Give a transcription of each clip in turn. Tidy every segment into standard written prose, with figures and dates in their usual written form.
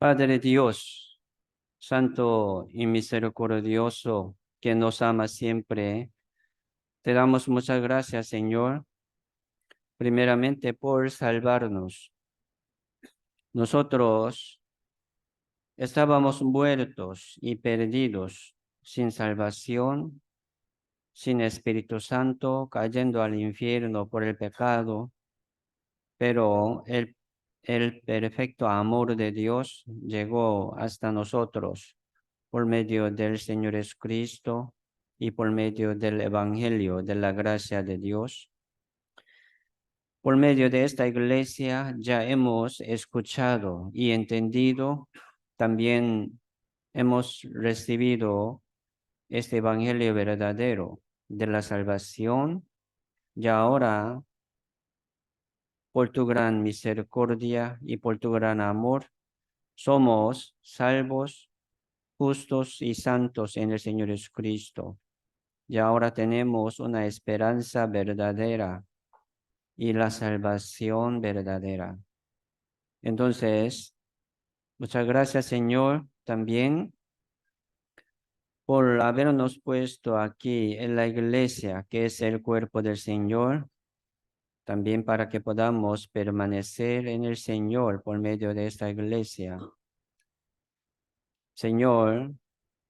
Padre Dios, Santo y misericordioso, que nos ama siempre, te damos muchas gracias, Señor, primeramente por salvarnos. Nosotros estábamos muertos y perdidos, sin salvación, sin Espíritu Santo, cayendo al infierno por el pecado, pero el perfecto amor de Dios llegó hasta nosotros por medio del Señor Jesucristo y por medio del Evangelio de la gracia de Dios. Por medio de esta iglesia ya hemos escuchado y entendido, también hemos recibido este Evangelio verdadero de la salvación, y ahora, por tu gran misericordia y por tu gran amor, somos salvos, justos y santos en el Señor Jesucristo. Y ahora tenemos una esperanza verdadera y la salvación verdadera. Entonces, muchas gracias, Señor, también por habernos puesto aquí en la iglesia, que es el cuerpo del Señor, también para que podamos permanecer en el Señor por medio de esta iglesia. Señor,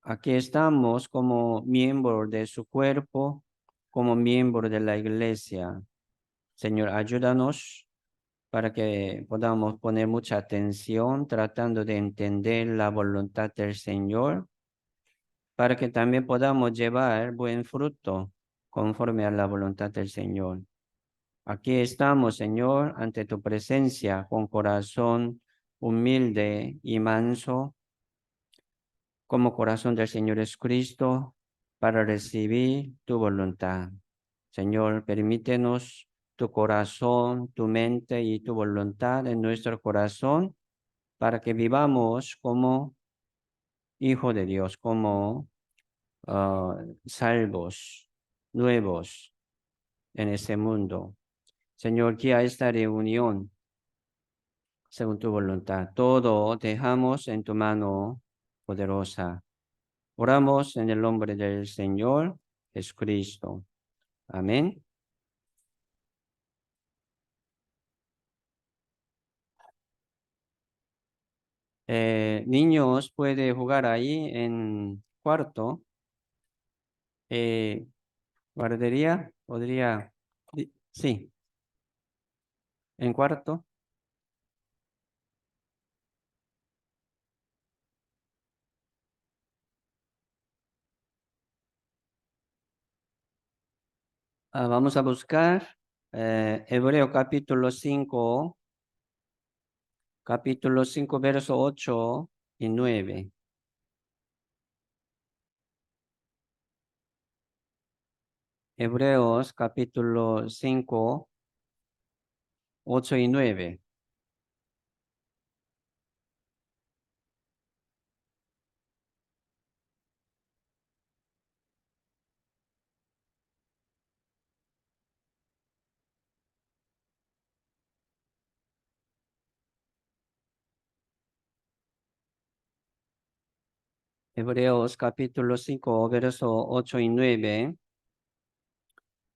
aquí estamos como miembros de su cuerpo, como miembros de la iglesia. Señor, ayúdanos para que podamos poner mucha atención tratando de entender la voluntad del Señor, para que también podamos llevar buen fruto conforme a la voluntad del Señor. Aquí estamos, Señor, ante tu presencia con corazón humilde y manso, como corazón del Señor Jesucristo, para recibir tu voluntad. Señor, permítenos tu corazón, tu mente y tu voluntad en nuestro corazón para que vivamos como hijo de Dios, como salvos, nuevos en este mundo. Señor, guía esta reunión según tu voluntad. Todo dejamos en tu mano poderosa. Oramos en el nombre del Señor Jesucristo. Amén. Niños, puede jugar ahí en cuarto. Guardería, podría. Sí, en cuarto. Vamos a buscar Hebreo capítulo 5, verso 8 y 9. Hebreos capítulo 5, 8 y 9. Hebreos capítulo 5, verso 8 y 9.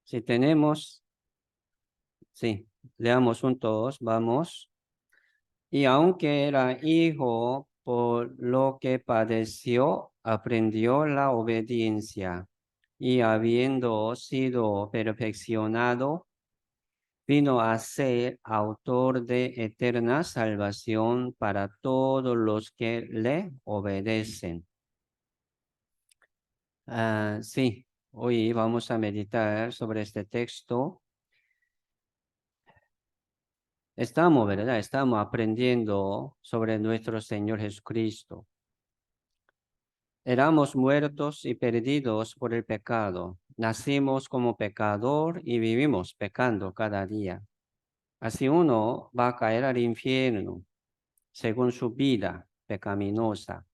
Si tenemos, sí, leamos juntos, vamos. Y aunque era hijo, por lo que padeció, aprendió la obediencia. Y habiendo sido perfeccionado, vino a ser autor de eterna salvación para todos los que le obedecen. Sí, hoy vamos a meditar sobre este texto. Estamos, ¿verdad? Estamos aprendiendo sobre nuestro Señor Jesucristo. Éramos muertos y perdidos por el pecado. Nacimos como pecador y vivimos pecando cada día. Así uno va a caer al infierno según su vida pecaminosa.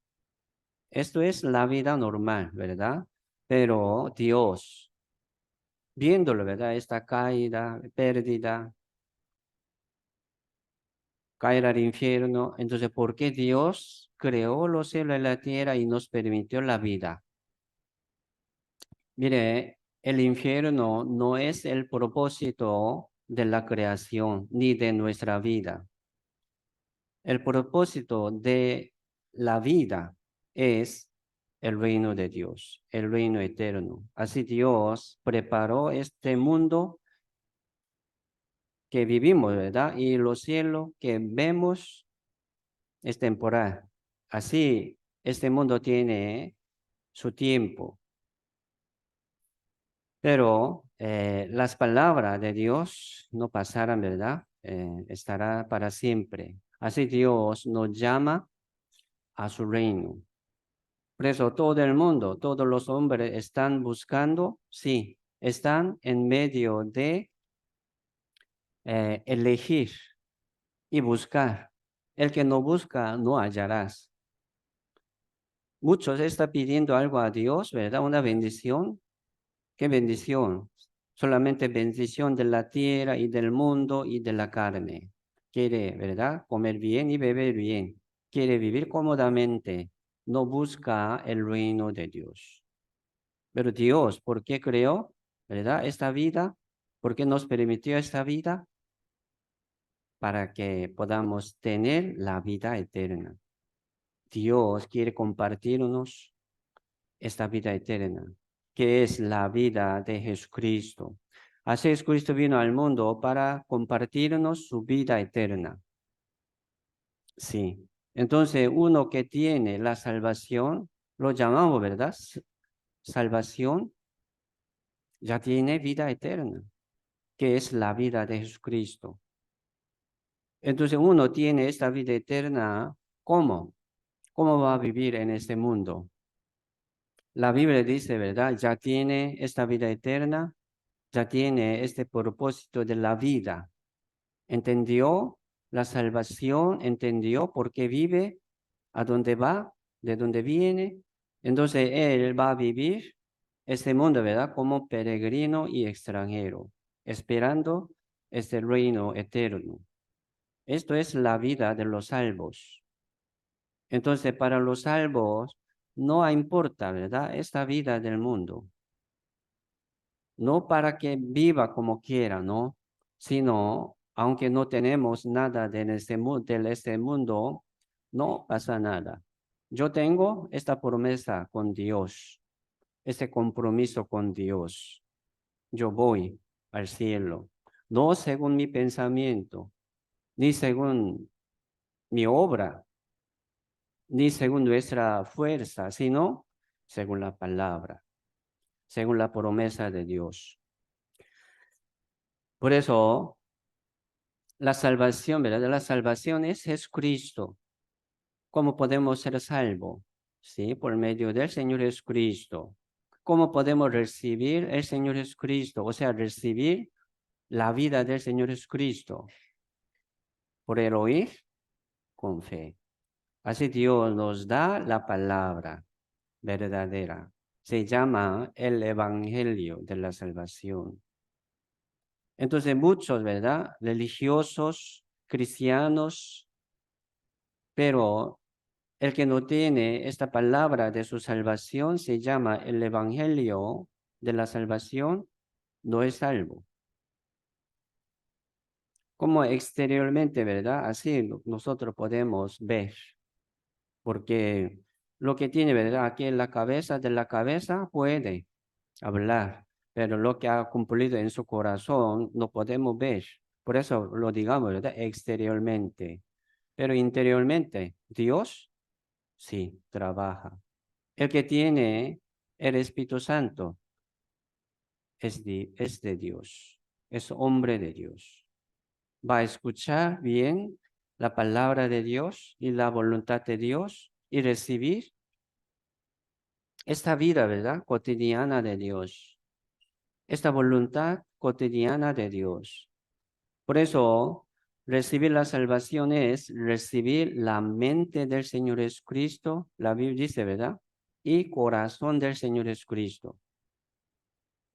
Esto es la vida normal, ¿verdad? Pero Dios, viéndolo, ¿verdad? Esta caída, pérdida, caer al infierno. Entonces, ¿por qué Dios creó los cielos y la tierra y nos permitió la vida? Mire, el infierno no es el propósito de la creación ni de nuestra vida. El propósito de la vida es el reino de Dios, el reino eterno. Así Dios preparó este mundo que vivimos, ¿verdad? Y los cielos que vemos es temporal. Así, este mundo tiene su tiempo, pero las palabras de Dios no pasarán, ¿verdad? Estará para siempre. Así Dios nos llama a su reino. Por eso todo el mundo, todos los hombres están buscando, sí, están en medio de elegir y buscar. El que no busca, no hallarás. Muchos están pidiendo algo a Dios, ¿verdad? Una bendición. ¿Qué bendición? Solamente bendición de la tierra y del mundo y de la carne. Quiere, ¿verdad? Comer bien y beber bien. Quiere vivir cómodamente. No busca el reino de Dios. Pero Dios, ¿por qué creó, verdad, esta vida? ¿Por qué nos permitió esta vida? Para que podamos tener la vida eterna. Dios quiere compartirnos esta vida eterna, que es la vida de Jesucristo. Así Jesucristo vino al mundo para compartirnos su vida eterna. Sí. Entonces, uno que tiene la salvación, lo llamamos, ¿verdad? Salvación, ya tiene vida eterna, que es la vida de Jesucristo. Entonces, uno tiene esta vida eterna, ¿cómo? ¿Cómo va a vivir en este mundo? La Biblia dice, ¿verdad? Ya tiene esta vida eterna, ya tiene este propósito de la vida. Entendió la salvación, entendió por qué vive, a dónde va, de dónde viene. Entonces él va a vivir este mundo, ¿verdad? Como peregrino y extranjero, esperando este reino eterno. Esto es la vida de los salvos. Entonces para los salvos no importa, ¿verdad? Esta vida del mundo. No para que viva como quiera, ¿no? Sino, aunque no tenemos nada de este mundo, no pasa nada. Yo tengo esta promesa con Dios, este compromiso con Dios. Yo voy al cielo, no según mi pensamiento, ni según mi obra, ni según nuestra fuerza, sino según la palabra, según la promesa de Dios. Por eso, la salvación, ¿verdad? La salvación es Jesucristo. ¿Cómo podemos ser salvos? Sí, por medio del Señor Jesucristo. ¿Cómo podemos recibir el Señor Jesucristo? O sea, recibir la vida del Señor Jesucristo. Por el oír con fe. Así Dios nos da la palabra verdadera. Se llama el Evangelio de la salvación. Entonces muchos, ¿verdad? Religiosos, cristianos, pero el que no tiene esta palabra de su salvación se llama el Evangelio de la salvación, no es salvo. Como exteriormente, ¿verdad? Así nosotros podemos ver, porque lo que tiene, ¿verdad? Aquí en la cabeza de la cabeza puede hablar, pero lo que ha cumplido en su corazón no podemos ver. Por eso lo digamos, ¿verdad? Exteriormente. Pero interiormente, Dios sí trabaja. El que tiene el Espíritu Santo es de Dios, es hombre de Dios. Va a escuchar bien la palabra de Dios y la voluntad de Dios y recibir esta vida, ¿verdad? Cotidiana de Dios, esta voluntad cotidiana de Dios. Por eso, recibir la salvación es recibir la mente del Señor Jesucristo, la Biblia dice, ¿verdad? Y corazón del Señor Jesucristo.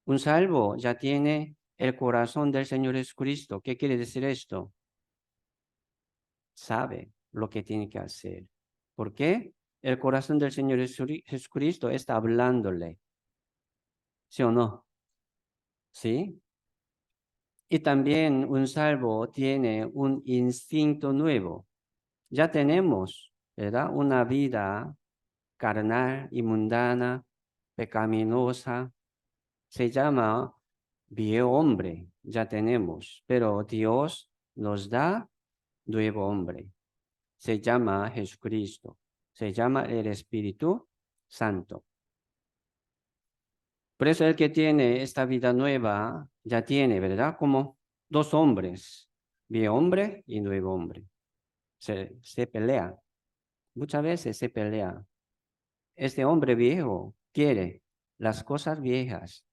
Un salvo ya tiene el corazón del Señor Jesucristo. ¿Qué quiere decir esto? sabe lo que tiene que hacer. ¿Por qué? El corazón del Señor Jesucristo está hablándole. ¿Sí o no? ¿Sí? Y también un salvo tiene un instinto nuevo. Ya tenemos, ¿verdad? Una vida carnal y mundana, pecaminosa. Se llama viejo hombre, ya tenemos, pero Dios nos da nuevo hombre. Se llama Jesucristo, se llama el Espíritu Santo. Por eso el que tiene esta vida nueva ya tiene, ¿verdad? Como dos hombres, viejo hombre y nuevo hombre. Se pelea, muchas veces se pelea. Este hombre viejo quiere las cosas viejas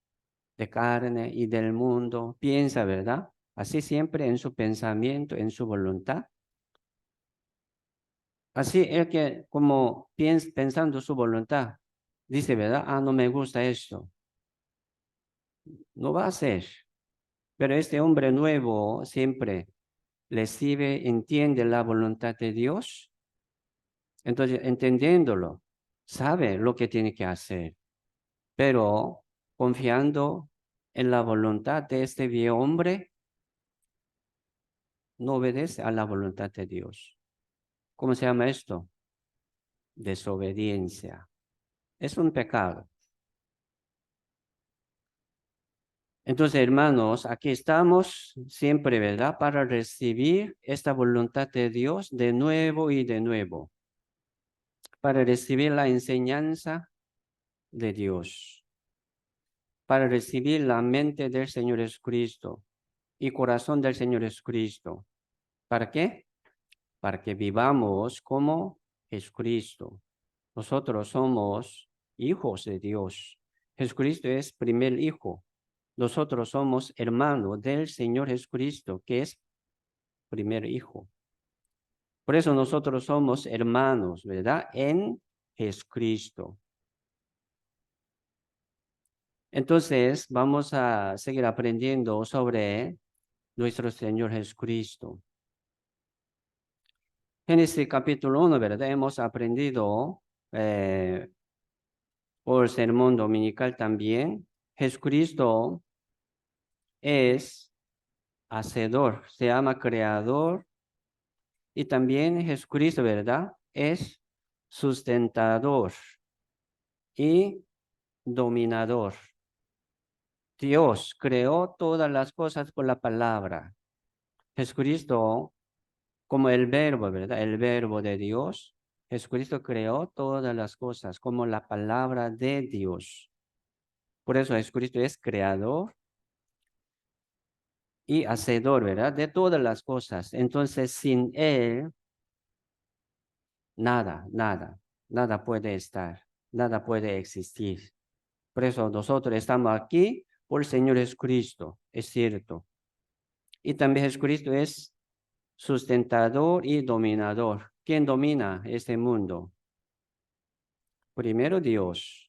de carne y del mundo, piensa, ¿verdad? Así siempre en su pensamiento, en su voluntad. Así el que como pensando su voluntad, dice, ¿verdad? Ah, no me gusta esto. No va a ser. Pero este hombre nuevo siempre recibe, entiende la voluntad de Dios. Entonces, entendiéndolo, sabe lo que tiene que hacer. Pero confiando en la voluntad de este viejo hombre, no obedece a la voluntad de Dios. ¿Cómo se llama esto? Desobediencia. Es un pecado. Entonces, hermanos, aquí estamos siempre, ¿verdad? Para recibir esta voluntad de Dios de nuevo y de nuevo. Para recibir la enseñanza de Dios. Para recibir la mente del Señor Jesucristo y corazón del Señor Jesucristo. ¿Para qué? Para que vivamos como Jesucristo. Nosotros somos hijos de Dios. Jesucristo es primer hijo. Nosotros somos hermanos del Señor Jesucristo, que es primer hijo. Por eso nosotros somos hermanos, ¿verdad? En Jesucristo. Entonces, vamos a seguir aprendiendo sobre nuestro Señor Jesucristo. Génesis capítulo 1, ¿verdad? Hemos aprendido por sermón dominical también. Jesucristo es hacedor, se llama creador, y también Jesucristo, ¿verdad? Es sustentador y dominador. Dios creó todas las cosas por la palabra. Jesucristo, como el verbo, ¿verdad? El verbo de Dios. Jesucristo creó todas las cosas como la palabra de Dios. Por eso Jesucristo es creador y hacedor, ¿verdad? De todas las cosas. Entonces, sin Él, nada puede estar, nada puede existir. Por eso nosotros estamos aquí por el Señor Jesucristo, es cierto. Y también Jesucristo es sustentador y dominador. ¿Quién domina este mundo? Primero Dios.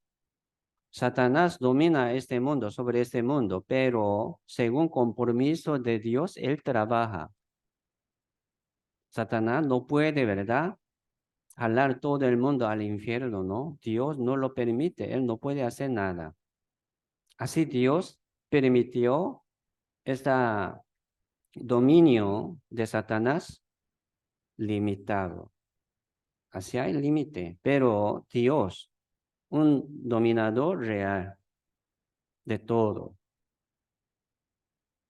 Satanás domina este mundo, sobre este mundo, pero según compromiso de Dios, él trabaja. Satanás no puede, ¿verdad? Jalar todo el mundo al infierno, ¿no? Dios no lo permite, él no puede hacer nada. Así Dios permitió este dominio de Satanás limitado. Así hay límite, pero Dios, un dominador real de todo.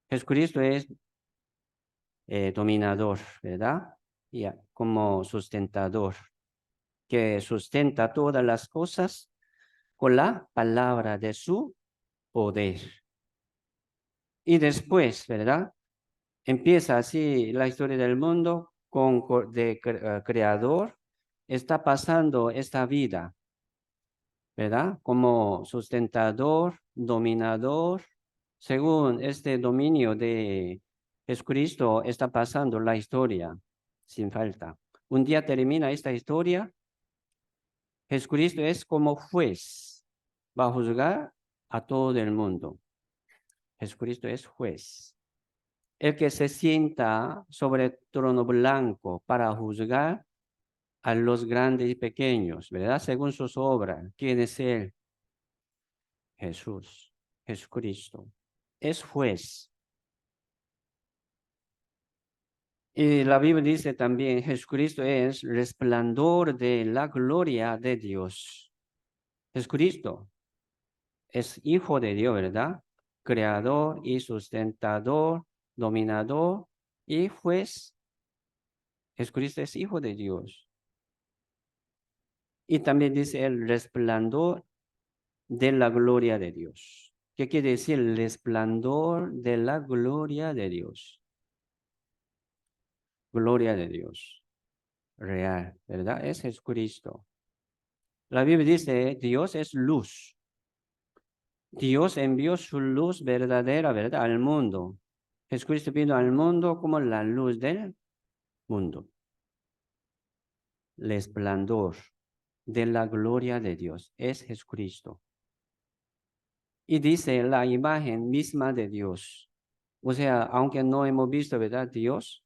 Jesucristo es dominador, ¿verdad? Y como sustentador, que sustenta todas las cosas con la palabra de su poder. Y después, ¿verdad? Empieza así la historia del mundo de creador. Está pasando esta vida, ¿verdad? Como sustentador, dominador. Según este dominio de Jesucristo, está pasando la historia sin falta. Un día termina esta historia. Jesucristo es como juez. Va a juzgar a todo el mundo. Jesucristo es juez. el que se sienta sobre el trono blanco para juzgar a los grandes y pequeños, ¿verdad? Según sus obras. ¿Quién es él? Jesús, Jesucristo. Es juez. Y la Biblia dice también, Jesucristo es resplandor de la gloria de Dios. Jesucristo es hijo de Dios, ¿verdad? Creador y sustentador, dominador y juez. Jesucristo es hijo de Dios. Y también dice el resplandor de la gloria de Dios. ¿Qué quiere decir el resplandor de la gloria de Dios? Gloria de Dios, real, ¿verdad? Es Jesucristo. La Biblia dice, Dios es luz. Dios envió su luz verdadera, ¿verdad? Al mundo. Jesucristo vino al mundo como la luz del mundo. El esplendor de la gloria de Dios es Jesucristo. Y dice la imagen misma de Dios. O sea, aunque no hemos visto, ¿verdad? Dios,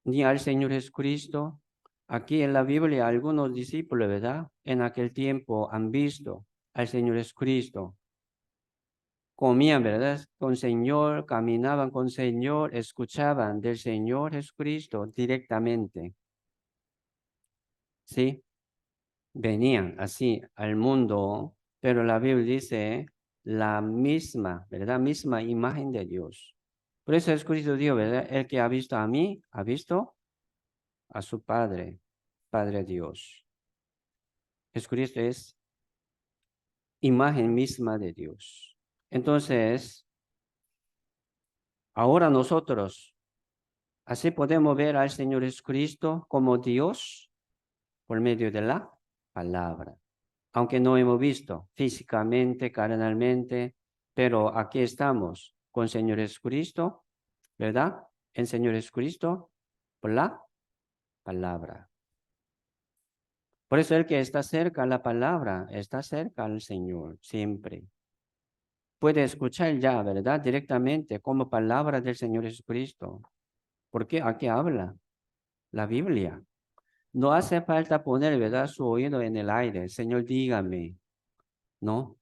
ni al Señor Jesucristo. Aquí en la Biblia algunos discípulos, ¿verdad? En aquel tiempo han visto al Señor Jesucristo. Comían, ¿verdad? Con Señor, caminaban con Señor, escuchaban del Señor Jesucristo directamente. ¿Sí? Venían así al mundo, pero la Biblia dice la misma, ¿verdad? Misma imagen de Dios. Por eso Jesucristo dijo, ¿verdad? El que ha visto a mí, ha visto a su Padre, Padre Dios. Jesucristo es imagen misma de Dios. Entonces, ahora nosotros, así podemos ver al Señor Jesucristo como Dios por medio de la palabra. Aunque no hemos visto físicamente, carnalmente, pero aquí estamos con Señor Jesucristo, ¿verdad? En Señor Jesucristo por la palabra. Por eso el que está cerca a la palabra, está cerca al Señor, siempre. Puede escuchar ya, ¿verdad? Directamente como palabra del Señor Jesucristo. Porque aquí habla la Biblia. No hace falta poner, ¿verdad? Su oído en el aire. Señor, dígame. No.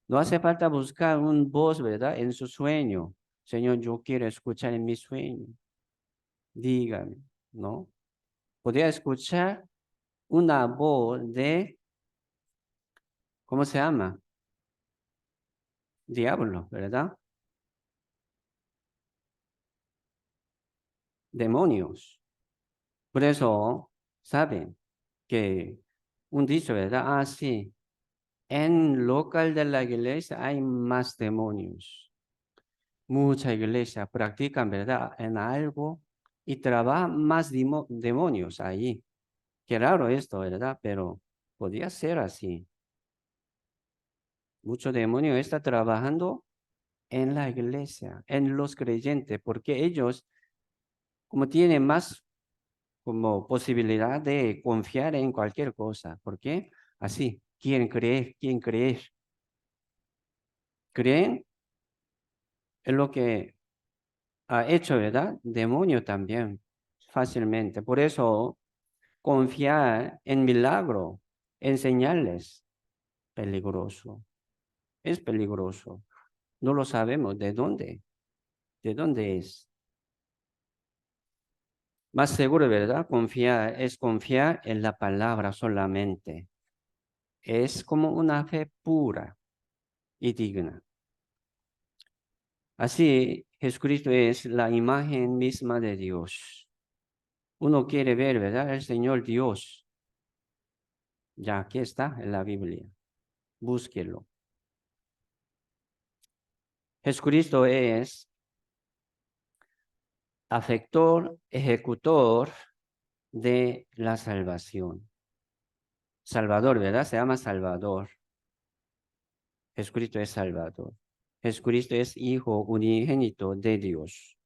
No hace falta buscar un voz, ¿verdad? En su sueño. Señor, yo quiero escuchar en mi sueño. Dígame. No. Podría escuchar una voz de, ¿cómo se llama? Diablo, ¿verdad? Demonios. Por eso, saben que un dicho, ¿verdad? Ah, sí. En local de la iglesia hay más demonios. Mucha iglesia practican, ¿verdad? En algo y trabajan más demonios allí. Qué raro esto, ¿verdad? Pero podría ser así. Mucho demonio está trabajando en la iglesia, en los creyentes, porque ellos, como tienen más como posibilidad de confiar en cualquier cosa. ¿Por qué? Así, quieren creer. Creen en lo que ha hecho, ¿verdad? Demonio también, fácilmente. Por eso, confiar en milagro, en señales, peligroso. Es peligroso. No lo sabemos de dónde es. Más seguro, ¿verdad? Confiar es confiar en la palabra solamente. Es como una fe pura y digna. Así, Jesucristo es la imagen misma de Dios. Uno quiere ver, ¿verdad? El Señor Dios. Ya aquí está en la Biblia. Búsquelo. Jesucristo es afector, ejecutor de la salvación. Salvador, ¿verdad? Se llama Salvador. Jesucristo es Salvador. Jesucristo es Hijo unigénito de Dios.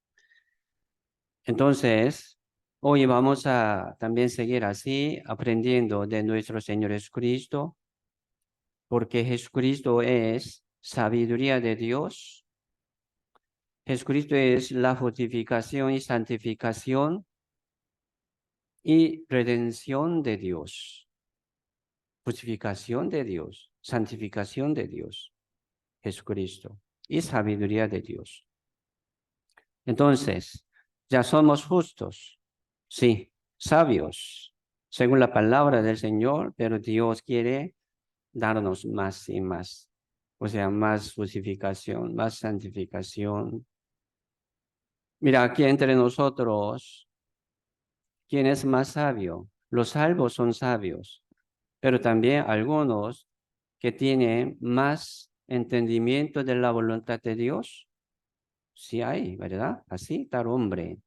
Entonces, hoy vamos a también seguir así, aprendiendo de nuestro Señor Jesucristo, porque Jesucristo es sabiduría de Dios, Jesucristo es la justificación y santificación y redención de Dios. Justificación de Dios, santificación de Dios, Jesucristo, y sabiduría de Dios. Entonces, ya somos justos, sí, sabios, según la palabra del Señor, pero Dios quiere darnos más y más. O sea, más justificación, más santificación. Mira, aquí entre nosotros, ¿quién es más sabio? Los salvos son sabios, pero también algunos que tienen más entendimiento de la voluntad de Dios. Sí hay, ¿verdad? Así, tal hombre.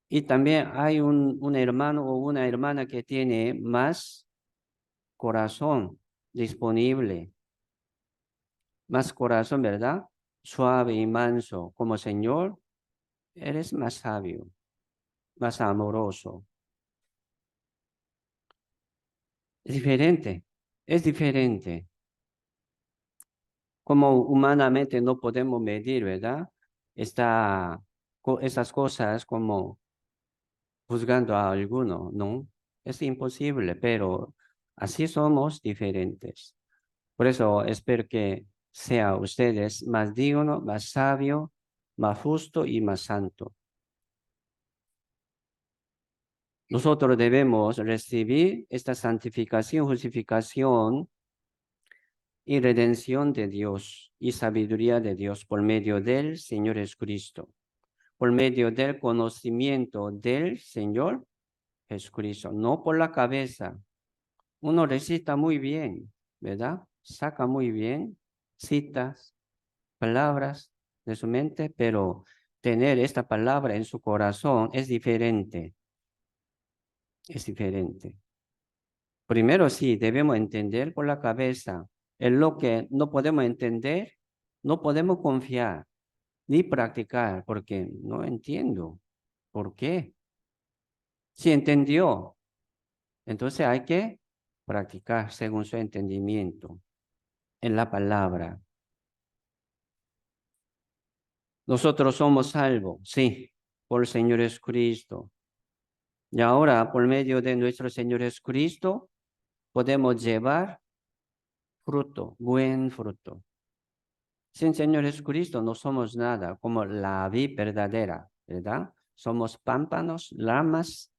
Y también hay un hermano o una hermana que tiene más corazón disponible, más corazón, ¿verdad? Suave y manso, como Señor, eres más sabio, más amoroso. Es diferente, es diferente. Como humanamente no podemos medir, ¿verdad? Esas cosas como juzgando a alguno, ¿no? Es imposible, pero así somos diferentes. Por eso espero que sea ustedes más digno, más sabio, más justo y más santo. Nosotros debemos recibir esta santificación, justificación y redención de Dios y sabiduría de Dios por medio del Señor Jesucristo, por medio del conocimiento del Señor Jesucristo, no por la cabeza. Uno recita muy bien, ¿verdad? Saca muy bien citas, palabras de su mente, pero tener esta palabra en su corazón es diferente, es diferente. Primero sí, debemos entender por la cabeza. En lo que no podemos entender, no podemos confiar ni practicar, porque no entiendo. ¿Por qué? Si entendió, entonces hay que practicar según su entendimiento en la palabra. Nosotros somos salvos, sí, por el Señor Jesucristo. Y ahora, por medio de nuestro Señor Jesucristo, podemos llevar fruto, buen fruto. Sin Señor Jesucristo no somos nada, como la vid verdadera, ¿verdad? Somos pámpanos, ramas.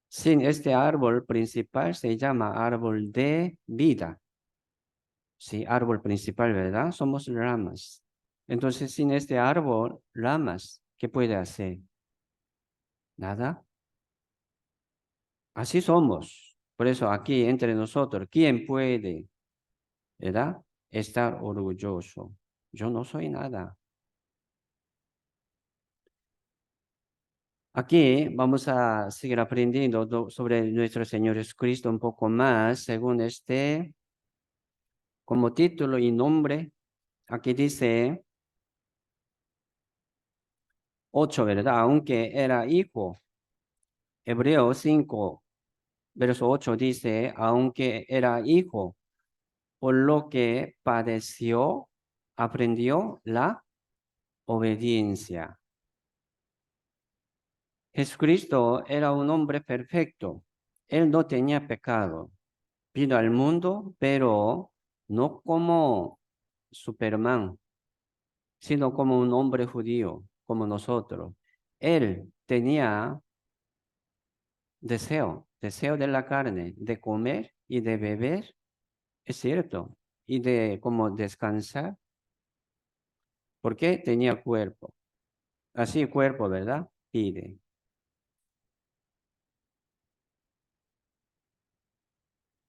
Sin este árbol principal se llama árbol de vida. Sí, árbol principal, ¿verdad? Somos ramas. Entonces, sin este árbol, ramas, ¿qué puede hacer? Nada. Así somos. Por eso aquí entre nosotros, ¿quién puede, verdad? Estar orgulloso. Yo no soy nada. Aquí vamos a seguir aprendiendo sobre nuestro Señor Jesucristo un poco más, según este, como título y nombre. Aquí dice 8, ¿verdad? Aunque era hijo. Hebreos 5, verso 8 dice, aunque era hijo, por lo que padeció, aprendió la obediencia. Jesucristo era un hombre perfecto. Él no tenía pecado. Vino al mundo, pero no como Superman, sino como un hombre judío, como nosotros. Él tenía deseo de la carne, de comer y de beber, es cierto, y de como descansar, porque tenía cuerpo. Así cuerpo, ¿verdad? Pide.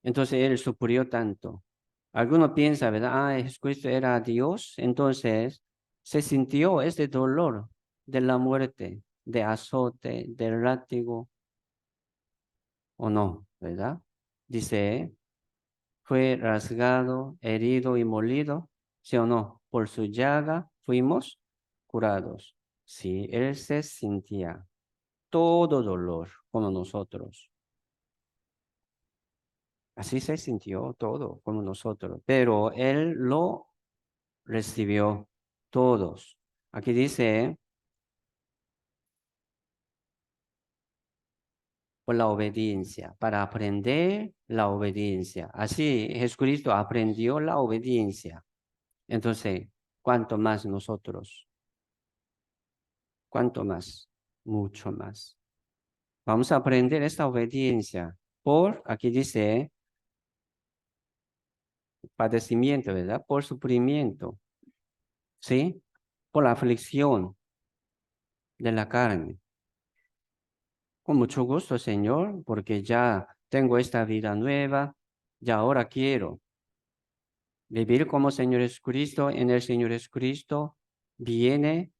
Entonces él sufrió tanto. Alguno piensa, ¿verdad? Ah, Jesucristo era Dios, entonces se sintió ese dolor de la muerte, de azote, del látigo, o no, ¿verdad? Dice, fue rasgado, herido y molido, ¿sí o no? Por su llaga fuimos curados. Sí, él se sentía todo dolor como nosotros. Así se sintió todo como nosotros, pero él lo recibió todos. Aquí dice, por la obediencia, para aprender la obediencia. Así Jesucristo aprendió la obediencia. Entonces, ¿cuánto más nosotros? ¿Cuánto más? Mucho más. Vamos a aprender esta obediencia aquí dice, padecimiento, ¿verdad? Por sufrimiento, ¿sí? Por la aflicción de la carne. Con mucho gusto, Señor, porque ya tengo esta vida nueva, ya ahora quiero vivir como Señor Jesucristo. En el Señor Jesucristo viene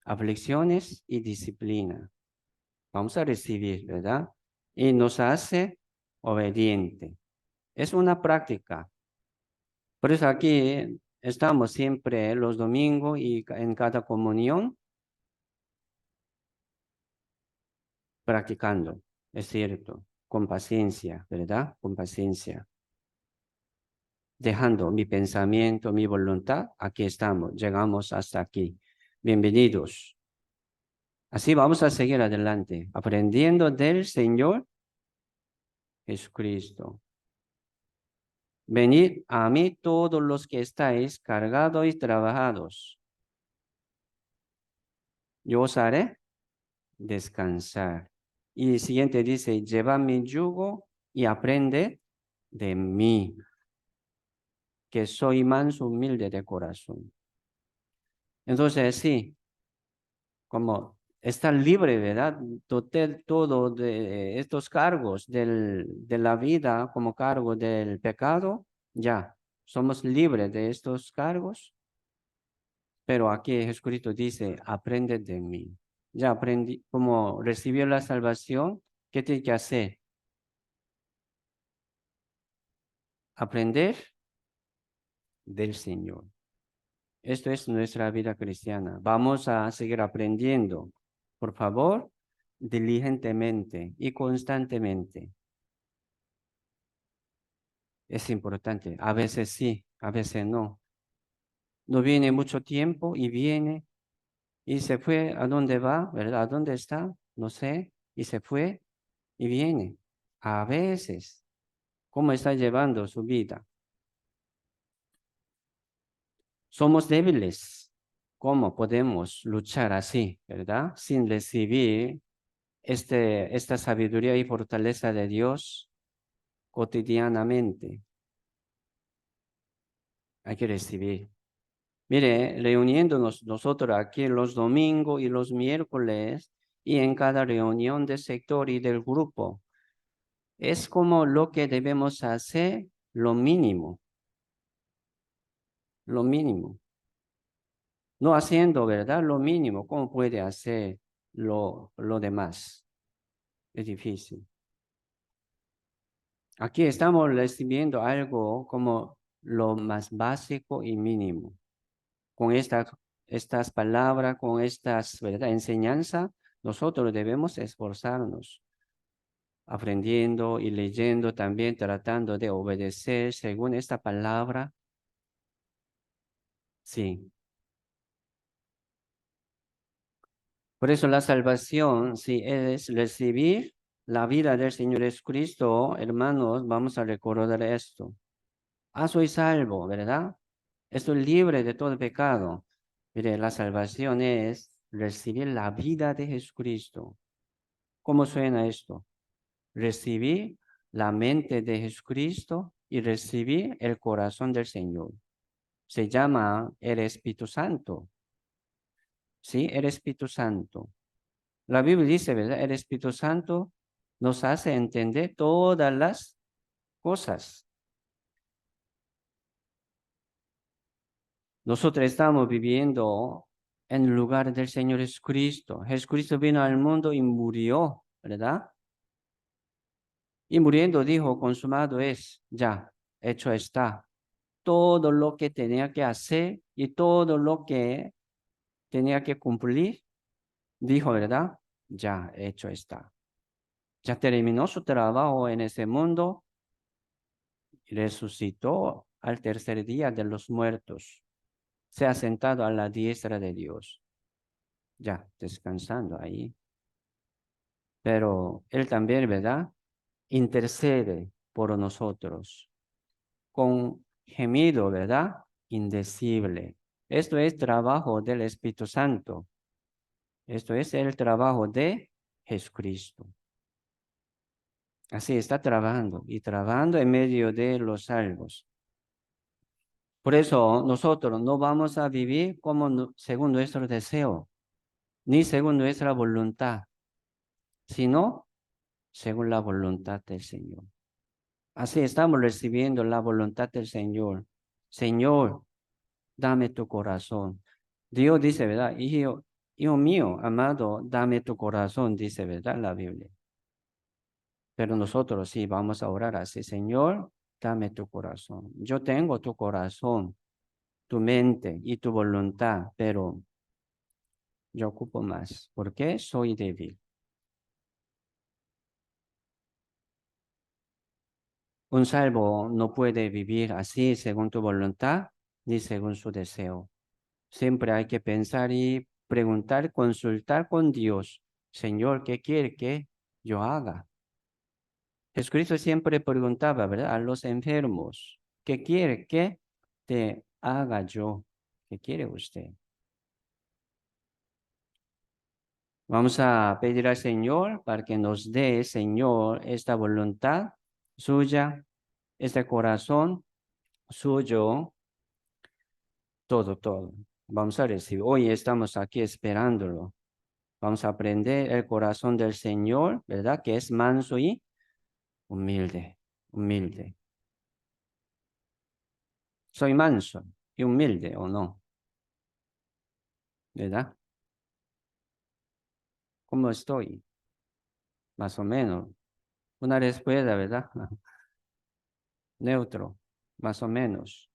aflicciones y disciplina. Vamos a recibir, ¿verdad? Y nos hace obediente. Es una práctica. Por eso aquí estamos siempre los domingos y en cada comunión practicando, es cierto, con paciencia, ¿verdad? Con paciencia. Dejando mi pensamiento, mi voluntad, aquí estamos, llegamos hasta aquí. Bienvenidos. Así vamos a seguir adelante, aprendiendo del Señor Jesucristo. Venid a mí todos los que estáis cargados y trabajados. Yo os haré descansar. Y el siguiente dice, lleva mi yugo y aprende de mí, que soy manso, humilde de corazón. Entonces, sí, como está libre, ¿verdad? Todo de estos cargos de la vida como cargo del pecado, ya, somos libres de estos cargos, pero aquí Jesucristo dice, aprende de mí. Ya aprendí, como recibió la salvación, ¿qué tiene que hacer? Aprender del Señor. Esto es nuestra vida cristiana. Vamos a seguir aprendiendo. Por favor, diligentemente y constantemente. Es importante. A veces sí, a veces no. No viene mucho tiempo y viene y se fue. ¿A dónde va? ¿Verdad? ¿A dónde está? No sé. Y se fue y viene. A veces. ¿Cómo está llevando su vida? Somos débiles. ¿Cómo podemos luchar así, verdad? Sin recibir esta sabiduría y fortaleza de Dios cotidianamente. Hay que recibir. Mire, reuniéndonos nosotros aquí los domingos y los miércoles y en cada reunión del sector y del grupo, es como lo que debemos hacer, lo mínimo, lo mínimo. No haciendo, ¿verdad? Lo mínimo, ¿cómo puede hacer lo demás? Es difícil. Aquí estamos recibiendo algo como lo más básico y mínimo. Con estas palabras, con estas, ¿verdad? Enseñanza, nosotros debemos esforzarnos, aprendiendo y leyendo también, tratando de obedecer según esta palabra. Sí. Por eso la salvación, sí, es recibir la vida del Señor Jesucristo, hermanos, vamos a recordar esto. Soy salvo, ¿verdad? Estoy libre de todo pecado. Mire, la salvación es recibir la vida de Jesucristo. ¿Cómo suena esto? Recibir la mente de Jesucristo y recibir el corazón del Señor. Se llama el Espíritu Santo. ¿Sí? El Espíritu Santo. La Biblia dice, ¿verdad? El Espíritu Santo nos hace entender todas las cosas. Nosotros estamos viviendo en el lugar del Señor Jesucristo. Jesucristo vino al mundo y murió, ¿verdad? Y muriendo dijo, consumado es, ya, hecho está. Todo lo que tenía que hacer y todo lo que tenía que cumplir, dijo, ¿verdad? Ya, hecho está. Ya terminó su trabajo en ese mundo y resucitó al tercer día de los muertos. Se ha sentado a la diestra de Dios. ya descansando ahí. Pero Él también, ¿verdad? Intercede por nosotros con gemido, ¿verdad? Indecible. Esto es trabajo del Espíritu Santo. Esto es el trabajo de Jesucristo. Así está trabajando y trabajando en medio de los salvos. Por eso nosotros no vamos a vivir como según nuestro deseo, ni según nuestra voluntad, sino según la voluntad del Señor. Así estamos recibiendo la voluntad del Señor. Señor, dame tu corazón. Dios dice, ¿verdad? Hijo mío, amado, dame tu corazón, dice, ¿verdad? La Biblia. Pero nosotros sí vamos a orar así, Señor, dame tu corazón. Yo tengo tu corazón, tu mente y tu voluntad, pero yo ocupo más. ¿Por qué? Soy débil. Un salvo no puede vivir así según tu voluntad ni según su deseo. Siempre hay que pensar y preguntar, consultar con Dios. Señor, ¿qué quiere que yo haga? Jesucristo siempre preguntaba, ¿verdad? A los enfermos, ¿qué quiere que te haga yo? ¿Qué quiere usted? Vamos a pedir al Señor para que nos dé, Señor, esta voluntad suya, este corazón suyo, todo, todo. Vamos a recibir. Hoy estamos aquí esperándolo. Vamos a aprender el corazón del Señor, ¿verdad? Que es manso y humilde, humilde. Soy manso y humilde, ¿o no? ¿Verdad? ¿Cómo estoy? Más o menos. Una respuesta, ¿verdad? Neutro, más o menos.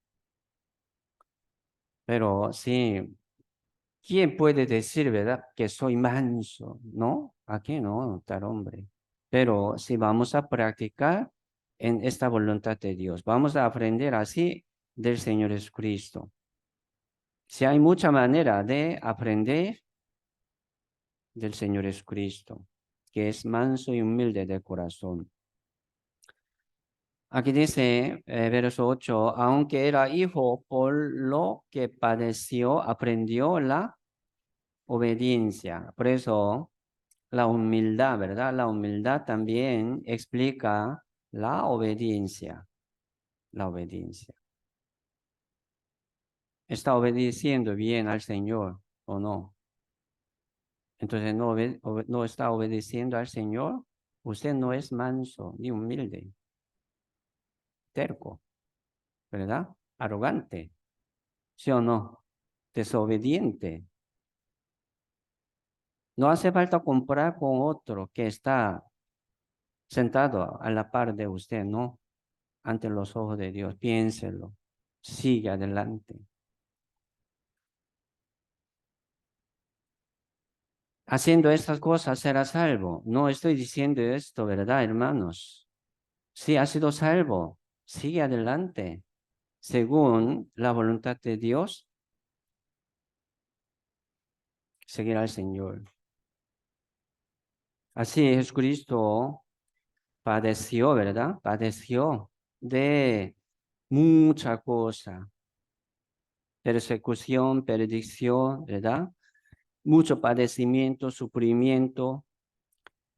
Pero sí, ¿quién puede decir, verdad, que soy manso? No, aquí no, tal hombre. Pero si vamos a practicar en esta voluntad de Dios, vamos a aprender así del Señor Jesucristo. Si hay mucha manera de aprender del Señor Jesucristo, que es manso y humilde de corazón. Aquí dice, verso 8, aunque era hijo, por lo que padeció, aprendió la obediencia. Por eso, la humildad, ¿verdad? La humildad también explica la obediencia. La obediencia. ¿Está obedeciendo bien al Señor o no? Entonces, no está obedeciendo al Señor. Usted no es manso ni humilde, terco, ¿verdad? Arrogante, ¿sí o no? Desobediente. No hace falta comprar con otro que está sentado a la par de usted, no. Ante los ojos de Dios, piénselo. Sigue adelante. Haciendo estas cosas será salvo. No estoy diciendo esto, ¿verdad, hermanos? Si ha sido salvo, sigue adelante. Según la voluntad de Dios, seguirá al Señor. Así Jesucristo padeció, ¿verdad? Padeció de mucha cosa. Persecución, perdición, ¿verdad? Mucho padecimiento, sufrimiento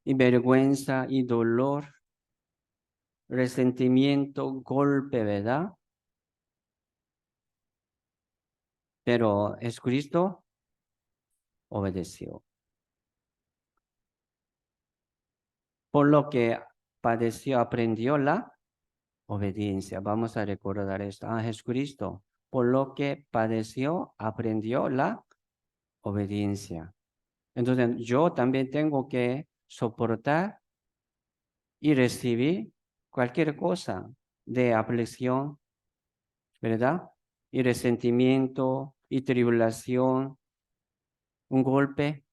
y vergüenza y dolor, resentimiento, golpe, ¿verdad? Pero Jesucristo obedeció. Por lo que padeció, aprendió la obediencia. Vamos a recordar esto. Ah, Jesucristo, por lo que padeció, aprendió la obediencia. Entonces, yo también tengo que soportar y recibir cualquier cosa de aflicción, ¿verdad? Y resentimiento y tribulación, un golpe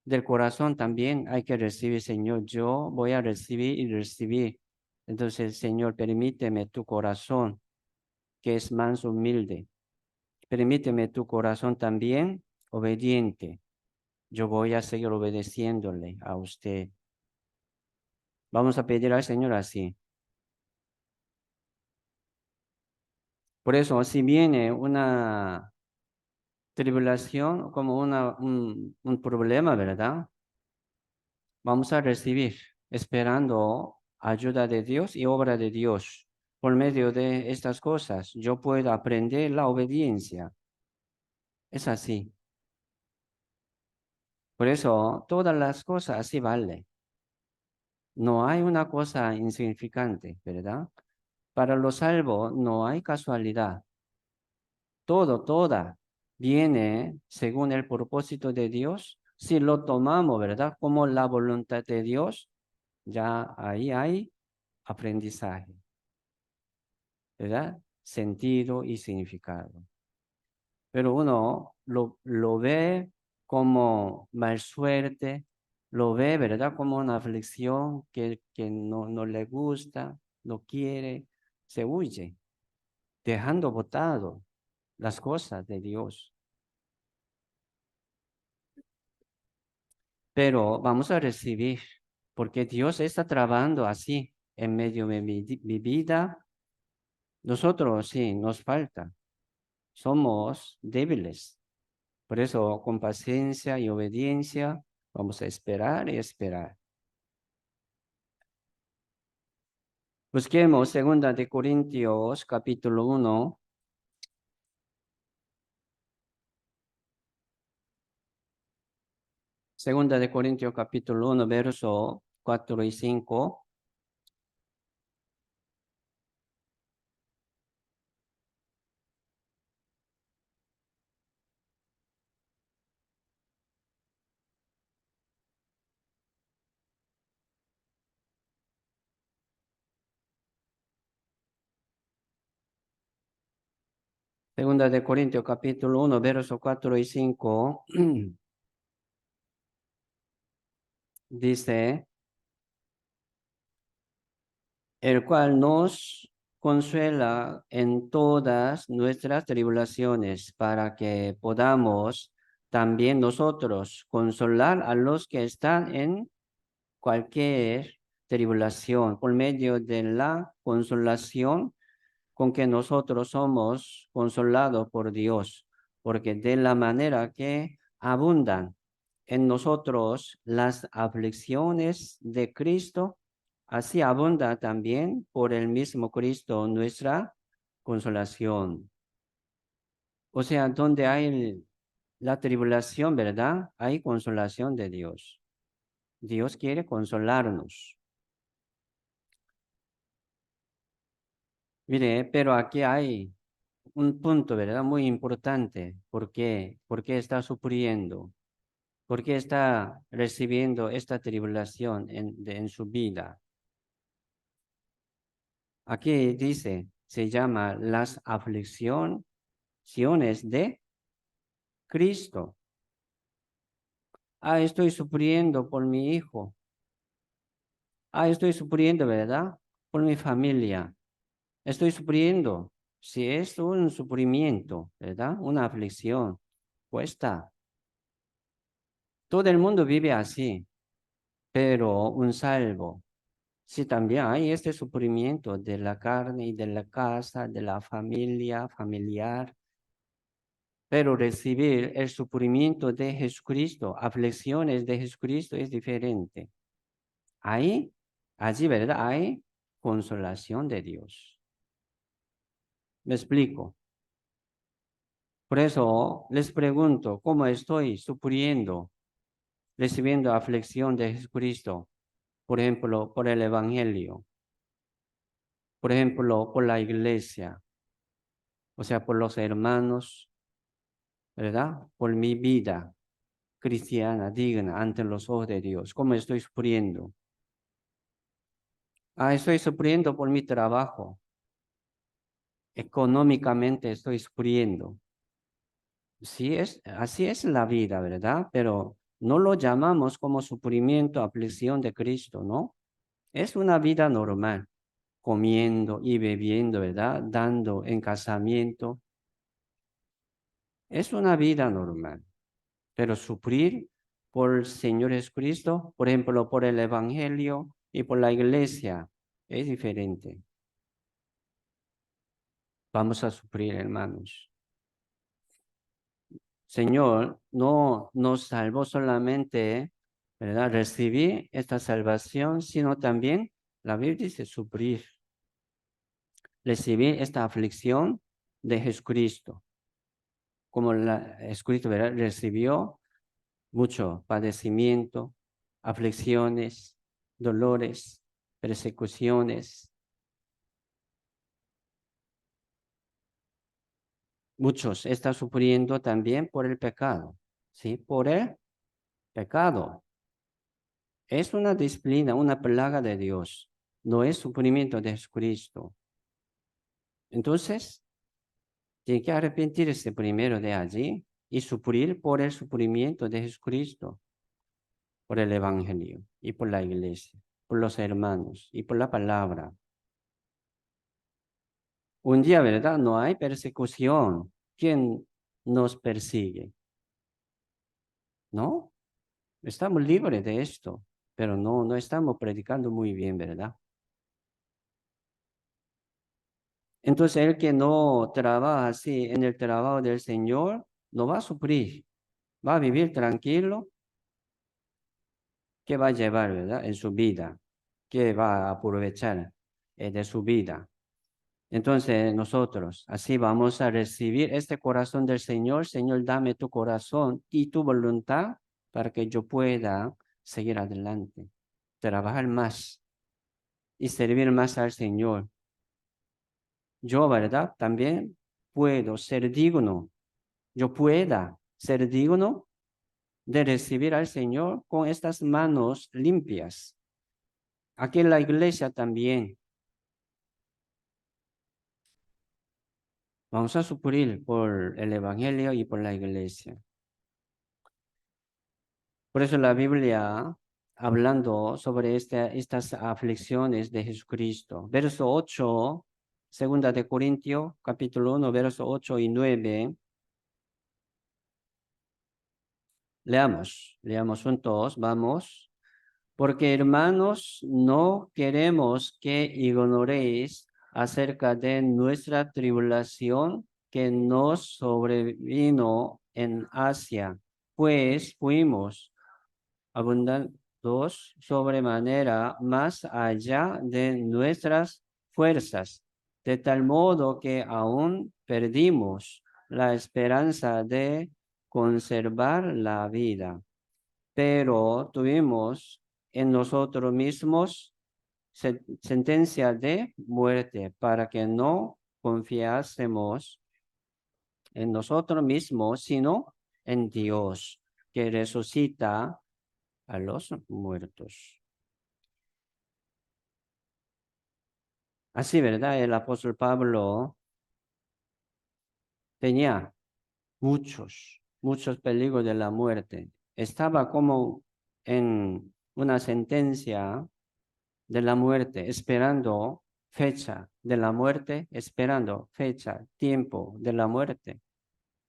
del corazón también hay que recibir, Señor. Yo voy a recibir y recibir. Entonces, Señor, permíteme tu corazón, que es manso, humilde. Permíteme tu corazón también obediente. yo voy a seguir obedeciéndole a usted. Vamos a pedir al Señor así. Por eso, si viene una tribulación como un problema, ¿verdad? Vamos a recibir, esperando ayuda de Dios y obra de Dios. Por medio de estas cosas, yo puedo aprender la obediencia. Es así. Por eso, todas las cosas así vale. No hay una cosa insignificante, ¿verdad? Para los salvos no hay casualidad. Toda viene según el propósito de Dios. Si lo tomamos, ¿verdad? Como la voluntad de Dios, ya ahí hay aprendizaje, ¿verdad? Sentido y significado. Pero uno lo ve como mal suerte, lo ve, ¿verdad? Como una aflicción que no le gusta, no quiere, se huye, dejando botado las cosas de Dios. Pero vamos a recibir, porque Dios está trabajando así en medio de mi vida. Nosotros sí, nos falta, somos débiles. Por eso, con paciencia y obediencia, vamos a esperar y esperar. Busquemos 2 Corintios capítulo 1. Segunda de Corintios capítulo 1, verso 4 y 5. Segunda de Corintios capítulo 1, verso 4 y 5. Dice, el cual nos consuela en todas nuestras tribulaciones, para que podamos también nosotros consolar a los que están en cualquier tribulación, por medio de la consolación con que nosotros somos consolados por Dios, porque de la manera que abundan en nosotros las aflicciones de Cristo, así abunda también por el mismo Cristo nuestra consolación. O sea, donde hay la tribulación, ¿verdad? Hay consolación de Dios. Dios quiere consolarnos. Mire, pero aquí hay un punto, ¿verdad? Muy importante. ¿Por qué? ¿Por qué está sufriendo? ¿Por qué está recibiendo esta tribulación en su vida? Aquí dice, se llama las aflicciones de Cristo. Ah, estoy sufriendo por mi hijo. Ah, estoy sufriendo, ¿verdad? Por mi familia. Estoy sufriendo. Si es un sufrimiento, ¿verdad? Una aflicción, cuesta. Todo el mundo vive así, pero un salvo. Sí, también hay este sufrimiento de la carne y de la casa, de la familia, familiar, pero recibir el sufrimiento de Jesucristo, aflicciones de Jesucristo es diferente. Ahí, allí, ¿verdad? Hay consolación de Dios. Me explico. Por eso les pregunto, ¿cómo estoy sufriendo, recibiendo aflicción de Jesucristo? Por ejemplo, por el Evangelio, por ejemplo, por la iglesia, o sea, por los hermanos, ¿verdad? Por mi vida cristiana digna ante los ojos de Dios. ¿Cómo estoy sufriendo? Ah, estoy sufriendo por mi trabajo. Económicamente estoy sufriendo. Sí es, así es la vida, ¿verdad? Pero no lo llamamos como sufrimiento, aflicción de Cristo, ¿no? Es una vida normal, comiendo y bebiendo, ¿verdad? Dando en casamiento. Es una vida normal, pero sufrir por el Señor Jesucristo, por ejemplo, por el Evangelio y por la iglesia. Es diferente. Vamos a sufrir, hermanos. Señor no nos salvó solamente, ¿verdad? Recibir esta salvación, sino también, la Biblia dice, sufrir, recibir esta aflicción de Jesucristo, como Jesucristo, ¿verdad? Recibió mucho padecimiento, aflicciones, dolores, persecuciones. Muchos están sufriendo también por el pecado, ¿sí? Por el pecado. Es una disciplina, una plaga de Dios. No es sufrimiento de Jesucristo. Entonces, tiene que arrepentirse primero de allí y sufrir por el sufrimiento de Jesucristo, por el Evangelio y por la iglesia, por los hermanos y por la palabra. Un día, ¿verdad? No hay persecución. ¿Quién nos persigue? ¿No? Estamos libres de esto, pero no estamos predicando muy bien, ¿verdad? Entonces, el que no trabaja así en el trabajo del Señor, no va a sufrir, va a vivir tranquilo. ¿Qué va a llevar, verdad? En su vida, ¿qué va a aprovechar de su vida? Entonces, nosotros así vamos a recibir este corazón del Señor. Señor, dame tu corazón y tu voluntad para que yo pueda seguir adelante, trabajar más y servir más al Señor. Yo, ¿verdad? También puedo ser digno. Yo pueda ser digno de recibir al Señor con estas manos limpias. Aquí en la iglesia también vamos a sufrir por el Evangelio y por la iglesia. Por eso la Biblia, hablando sobre estas aflicciones de Jesucristo, verso 8, segunda de Corintios, capítulo 1, verso 8 y 9, leamos juntos, vamos. Porque hermanos, no queremos que ignoréis acerca de nuestra tribulación que nos sobrevino en Asia, pues fuimos abundantes sobremanera más allá de nuestras fuerzas, de tal modo que aún perdimos la esperanza de conservar la vida. Pero tuvimos en nosotros mismos sentencia de muerte para que no confiásemos en nosotros mismos, sino en Dios, que resucita a los muertos. Así, ¿verdad? El apóstol Pablo tenía muchos peligros de la muerte. Estaba como en una sentencia de la muerte, esperando fecha de la muerte, esperando fecha, tiempo de la muerte,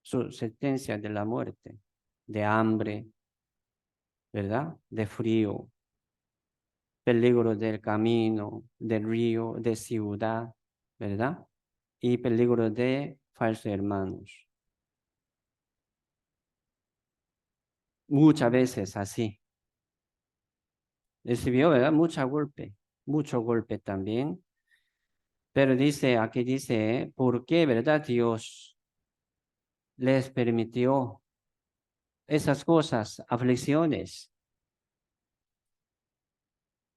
su sentencia de la muerte, de hambre, ¿verdad? De frío, peligro del camino, del río, de ciudad, ¿verdad? Y peligro de falsos hermanos. Muchas veces así. Recibió, ¿verdad? Mucho golpe también. Pero dice, aquí dice, ¿por qué, verdad? Dios les permitió esas cosas, aflicciones.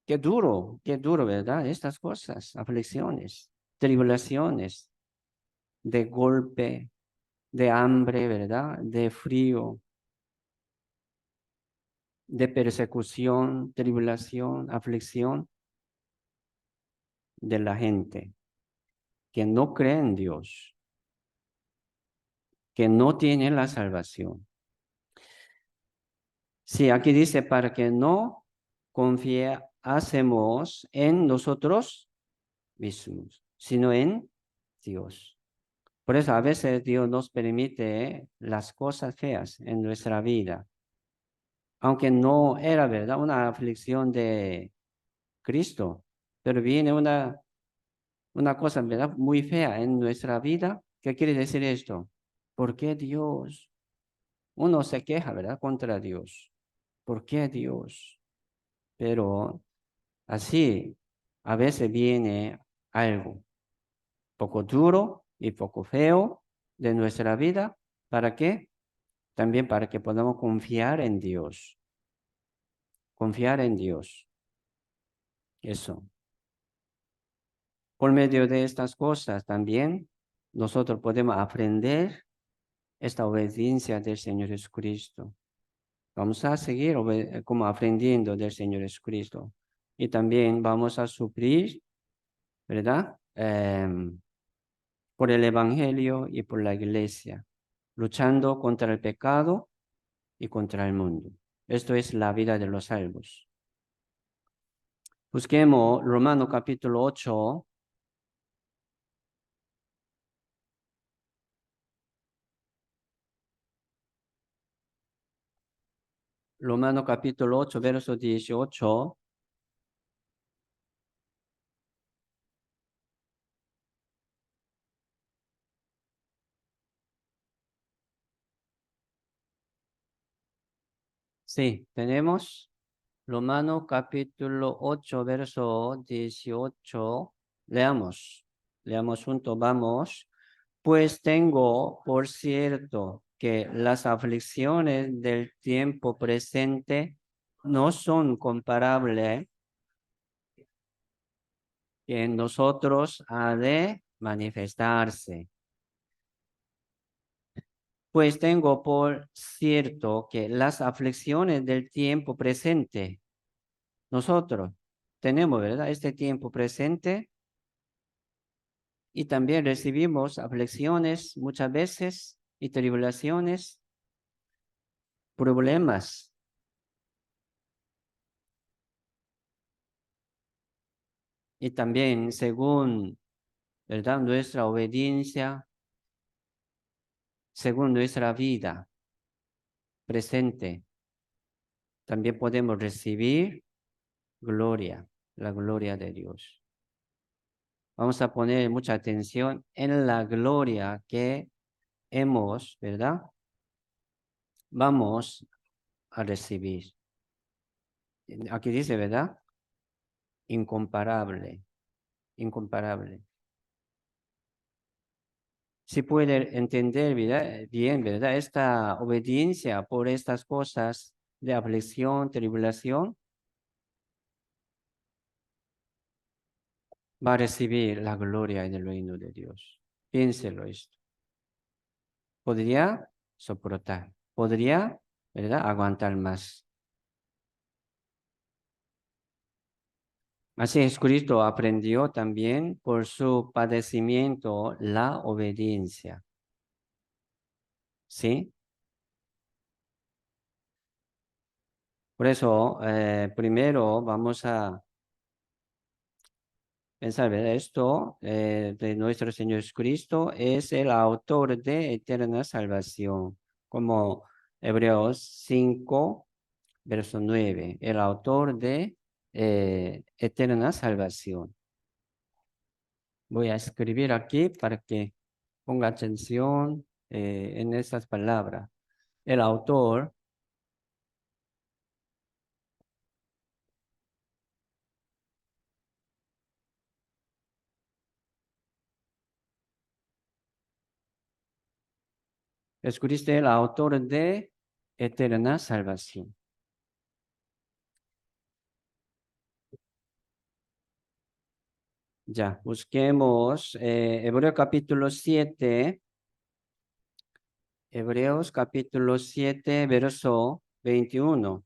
Qué duro, ¿verdad? Estas cosas, aflicciones, tribulaciones, de golpe, de hambre, ¿verdad? De frío, de persecución, tribulación, aflicción de la gente que no cree en Dios, que no tiene la salvación. Sí, aquí dice, para que no confiásemos en nosotros mismos, sino en Dios. Por eso a veces Dios nos permite las cosas feas en nuestra vida aunque no era, ¿verdad?, una aflicción de Cristo, pero viene una cosa, ¿verdad?, muy fea en nuestra vida. ¿Qué quiere decir esto? ¿Por qué Dios? Uno se queja, ¿verdad?, contra Dios. ¿Por qué Dios? Pero así, a veces viene algo poco duro y poco feo de nuestra vida. ¿Para qué? También para que podamos confiar en Dios. Confiar en Dios. Eso. Por medio de estas cosas también nosotros podemos aprender esta obediencia del Señor Jesucristo. Vamos a seguir como aprendiendo del Señor Jesucristo. Y también vamos a suplir, ¿verdad? Por el Evangelio y por la Iglesia, luchando contra el pecado y contra el mundo. Esto es la vida de los salvos. Busquemos Romanos capítulo 8. Romanos capítulo 8, verso 18. Sí, tenemos Romanos capítulo 8, verso 18. Leamos juntos, vamos. Pues tengo por cierto que las aflicciones del tiempo presente no son comparables que en nosotros ha de manifestarse. Pues tengo por cierto que las aflicciones del tiempo presente, nosotros tenemos, ¿verdad?, este tiempo presente y también recibimos aflicciones muchas veces y tribulaciones, problemas. Y también según, ¿verdad?, nuestra obediencia, según nuestra vida presente, también podemos recibir gloria, la gloria de Dios. Vamos a poner mucha atención en la gloria que hemos, ¿verdad? Vamos a recibir. Aquí dice, ¿verdad? Incomparable, incomparable. Si puede entender, ¿verdad?, bien, ¿verdad?, esta obediencia por estas cosas de aflicción, tribulación, va a recibir la gloria en el reino de Dios. Piénselo esto. Podría soportar, podría, ¿verdad?, aguantar más. Así Jesucristo aprendió también por su padecimiento la obediencia. ¿Sí? Por eso, primero vamos a pensar, ¿verdad? Esto de nuestro Señor Jesucristo es el autor de eterna salvación, como Hebreos 5, verso 9, el autor de eterna salvación. Voy a escribir aquí para que ponga atención en estas palabras. El autor Jesucristo es el autor de eterna salvación. Ya, busquemos Hebreos capítulo 7. Hebreos capítulo 7, verso 21.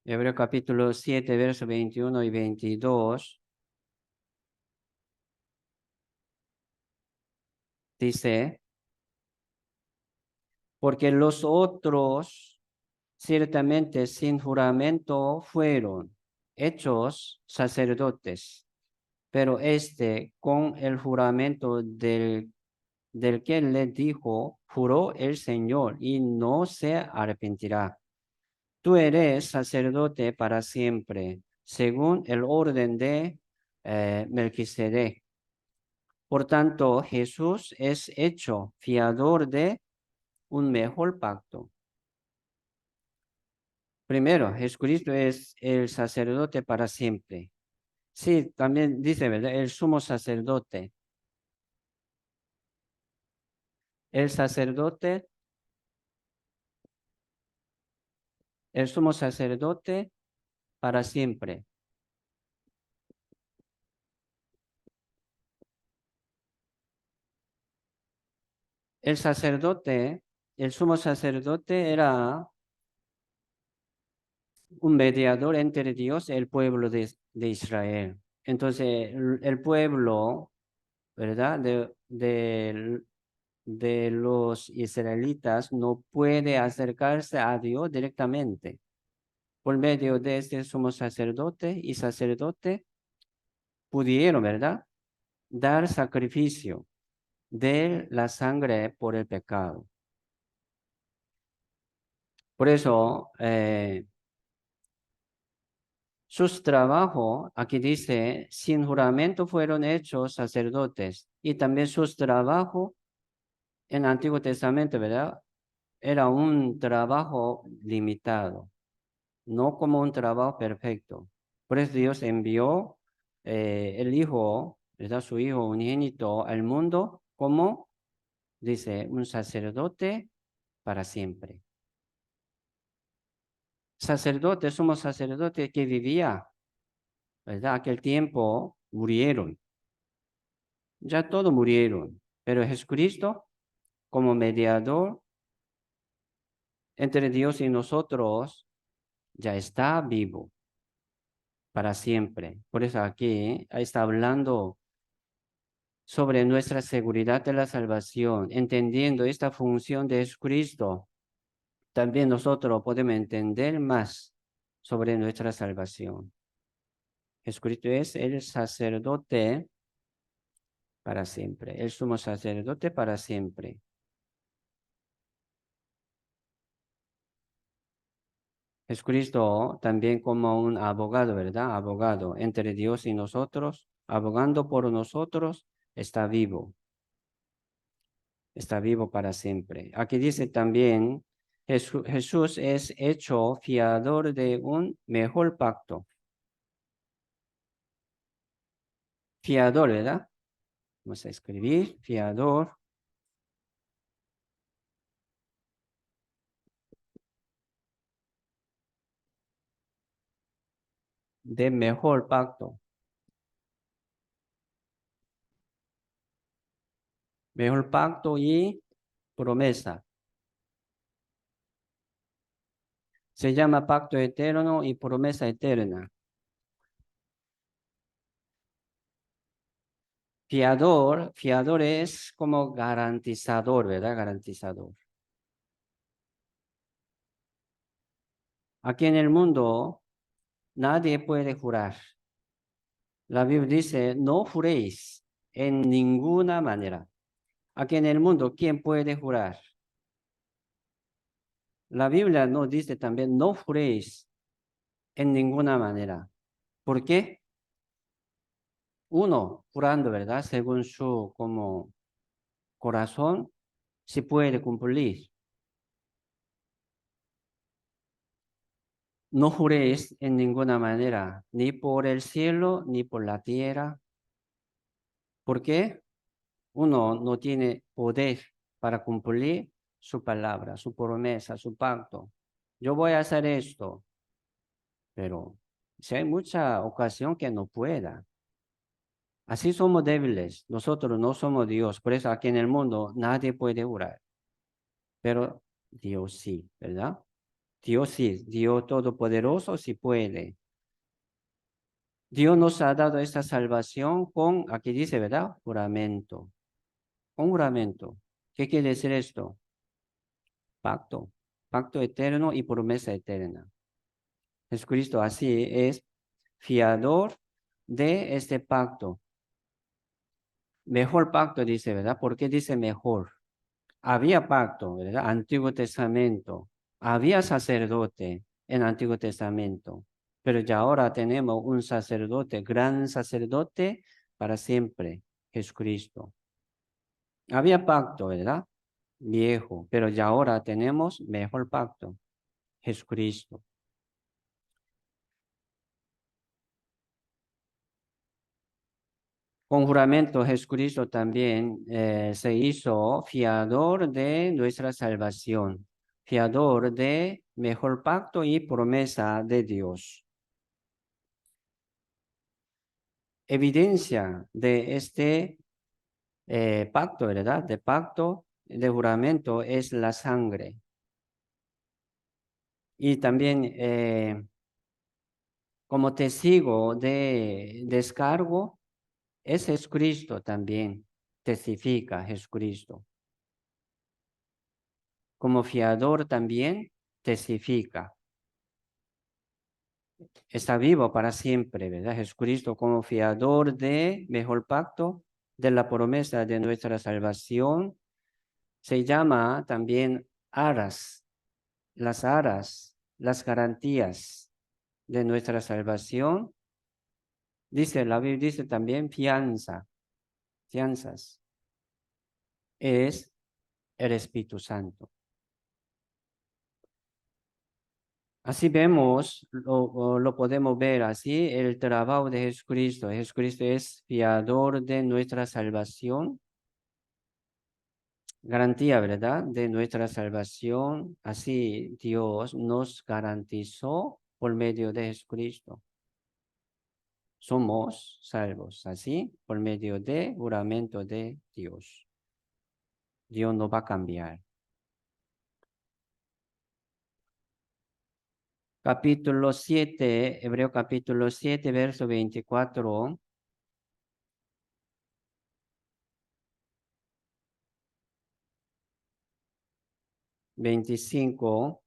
Hebreos capítulo 7, verso 21 y 22. Dice, porque los otros ciertamente sin juramento fueron hechos sacerdotes, pero con el juramento del que le dijo, juró el Señor y no se arrepentirá. Tú eres sacerdote para siempre, según el orden de Melquisedec. Por tanto, Jesús es hecho fiador de un mejor pacto. Primero, Jesucristo es el sacerdote para siempre. Sí, también dice, ¿verdad? El sumo sacerdote. El sacerdote, el sumo sacerdote para siempre. El sacerdote, el sumo sacerdote era un mediador entre Dios y el pueblo de Israel. Entonces, el pueblo, ¿verdad? De los israelitas no puede acercarse a Dios directamente. Por medio de este sumo sacerdote y sacerdote pudieron, ¿verdad? Dar sacrificio de la sangre por el pecado. Por eso, sus trabajos, aquí dice, sin juramento fueron hechos sacerdotes. Y también sus trabajos en el Antiguo Testamento, ¿verdad? Era un trabajo limitado, no como un trabajo perfecto. Por eso Dios envió el Hijo, ¿verdad? Su Hijo unigénito al mundo como, dice, un sacerdote para siempre. Sacerdote, somos sacerdotes que vivía, ¿verdad? Aquel tiempo murieron. Ya todos murieron, pero Jesucristo como mediador entre Dios y nosotros ya está vivo para siempre. Por eso aquí está hablando sobre nuestra seguridad de la salvación, entendiendo esta función de Jesucristo. También nosotros podemos entender más sobre nuestra salvación. Jesucristo es el sacerdote para siempre, el sumo sacerdote para siempre. Jesucristo también como un abogado, ¿verdad? Abogado entre Dios y nosotros, abogando por nosotros, está vivo para siempre. Aquí dice también, Jesús es hecho fiador de un mejor pacto. Fiador, ¿verdad? Vamos a escribir, fiador de mejor pacto. Mejor pacto y promesa. Se llama pacto eterno y promesa eterna. Fiador es como garantizador, ¿verdad? Garantizador. Aquí en el mundo nadie puede jurar. La Biblia dice, no juréis en ninguna manera. Aquí en el mundo, ¿quién puede jurar? La Biblia nos dice también, no juréis en ninguna manera. ¿Por qué? Uno, jurando, ¿verdad? Según su como corazón, se puede cumplir. No juréis en ninguna manera, ni por el cielo, ni por la tierra. ¿Por qué? Uno no tiene poder para cumplir su palabra, su promesa, su pacto. Yo voy a hacer esto, pero si hay mucha ocasión que no pueda. Así somos débiles. Nosotros no somos Dios. Por eso aquí en el mundo nadie puede jurar. Pero Dios sí, ¿verdad? Dios sí, Dios todopoderoso sí puede. Dios nos ha dado esta salvación con, aquí dice, ¿verdad? Juramento. Un juramento. ¿Qué quiere decir esto? Pacto. Pacto eterno y promesa eterna. Jesucristo así es fiador de este pacto. Mejor pacto dice, ¿verdad? ¿Por qué dice mejor? Había pacto, ¿verdad? Antiguo Testamento. Había sacerdote en Antiguo Testamento. Pero ya ahora tenemos un sacerdote, gran sacerdote para siempre, Jesucristo. Había pacto, ¿verdad? Viejo, pero ya ahora tenemos mejor pacto, Jesucristo. Con juramento, Jesucristo también se hizo fiador de nuestra salvación, fiador de mejor pacto y promesa de Dios. Evidencia de este pacto, ¿verdad? De pacto, de juramento es la sangre. Y también como testigo de descargo es Jesucristo también, testifica Jesucristo. Como fiador también testifica. Está vivo para siempre, ¿verdad? Jesucristo como fiador de mejor pacto, de la promesa de nuestra salvación, se llama también aras, las garantías de nuestra salvación. Dice, la Biblia dice también fianzas, es el Espíritu Santo. Así vemos, lo podemos ver así, el trabajo de Jesucristo. Jesucristo es fiador de nuestra salvación, garantía, ¿verdad? De nuestra salvación. Así Dios nos garantizó por medio de Jesucristo. Somos salvos, así, por medio de juramento de Dios. Dios no va a cambiar. Capítulo 7, Hebreo capítulo 7, verso 24. 25.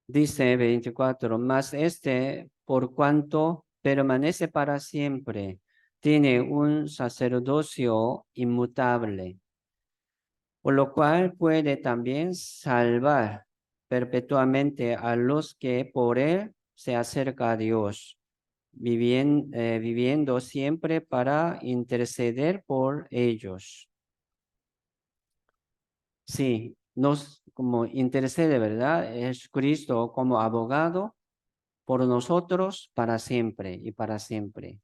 Dice 24, mas por cuanto permanece para siempre, tiene un sacerdocio inmutable, por lo cual puede también salvar perpetuamente a los que por él se acerca a Dios, viviendo siempre para interceder por ellos. Sí, nos como intercede, ¿verdad? Es Cristo como abogado por nosotros para siempre y para siempre.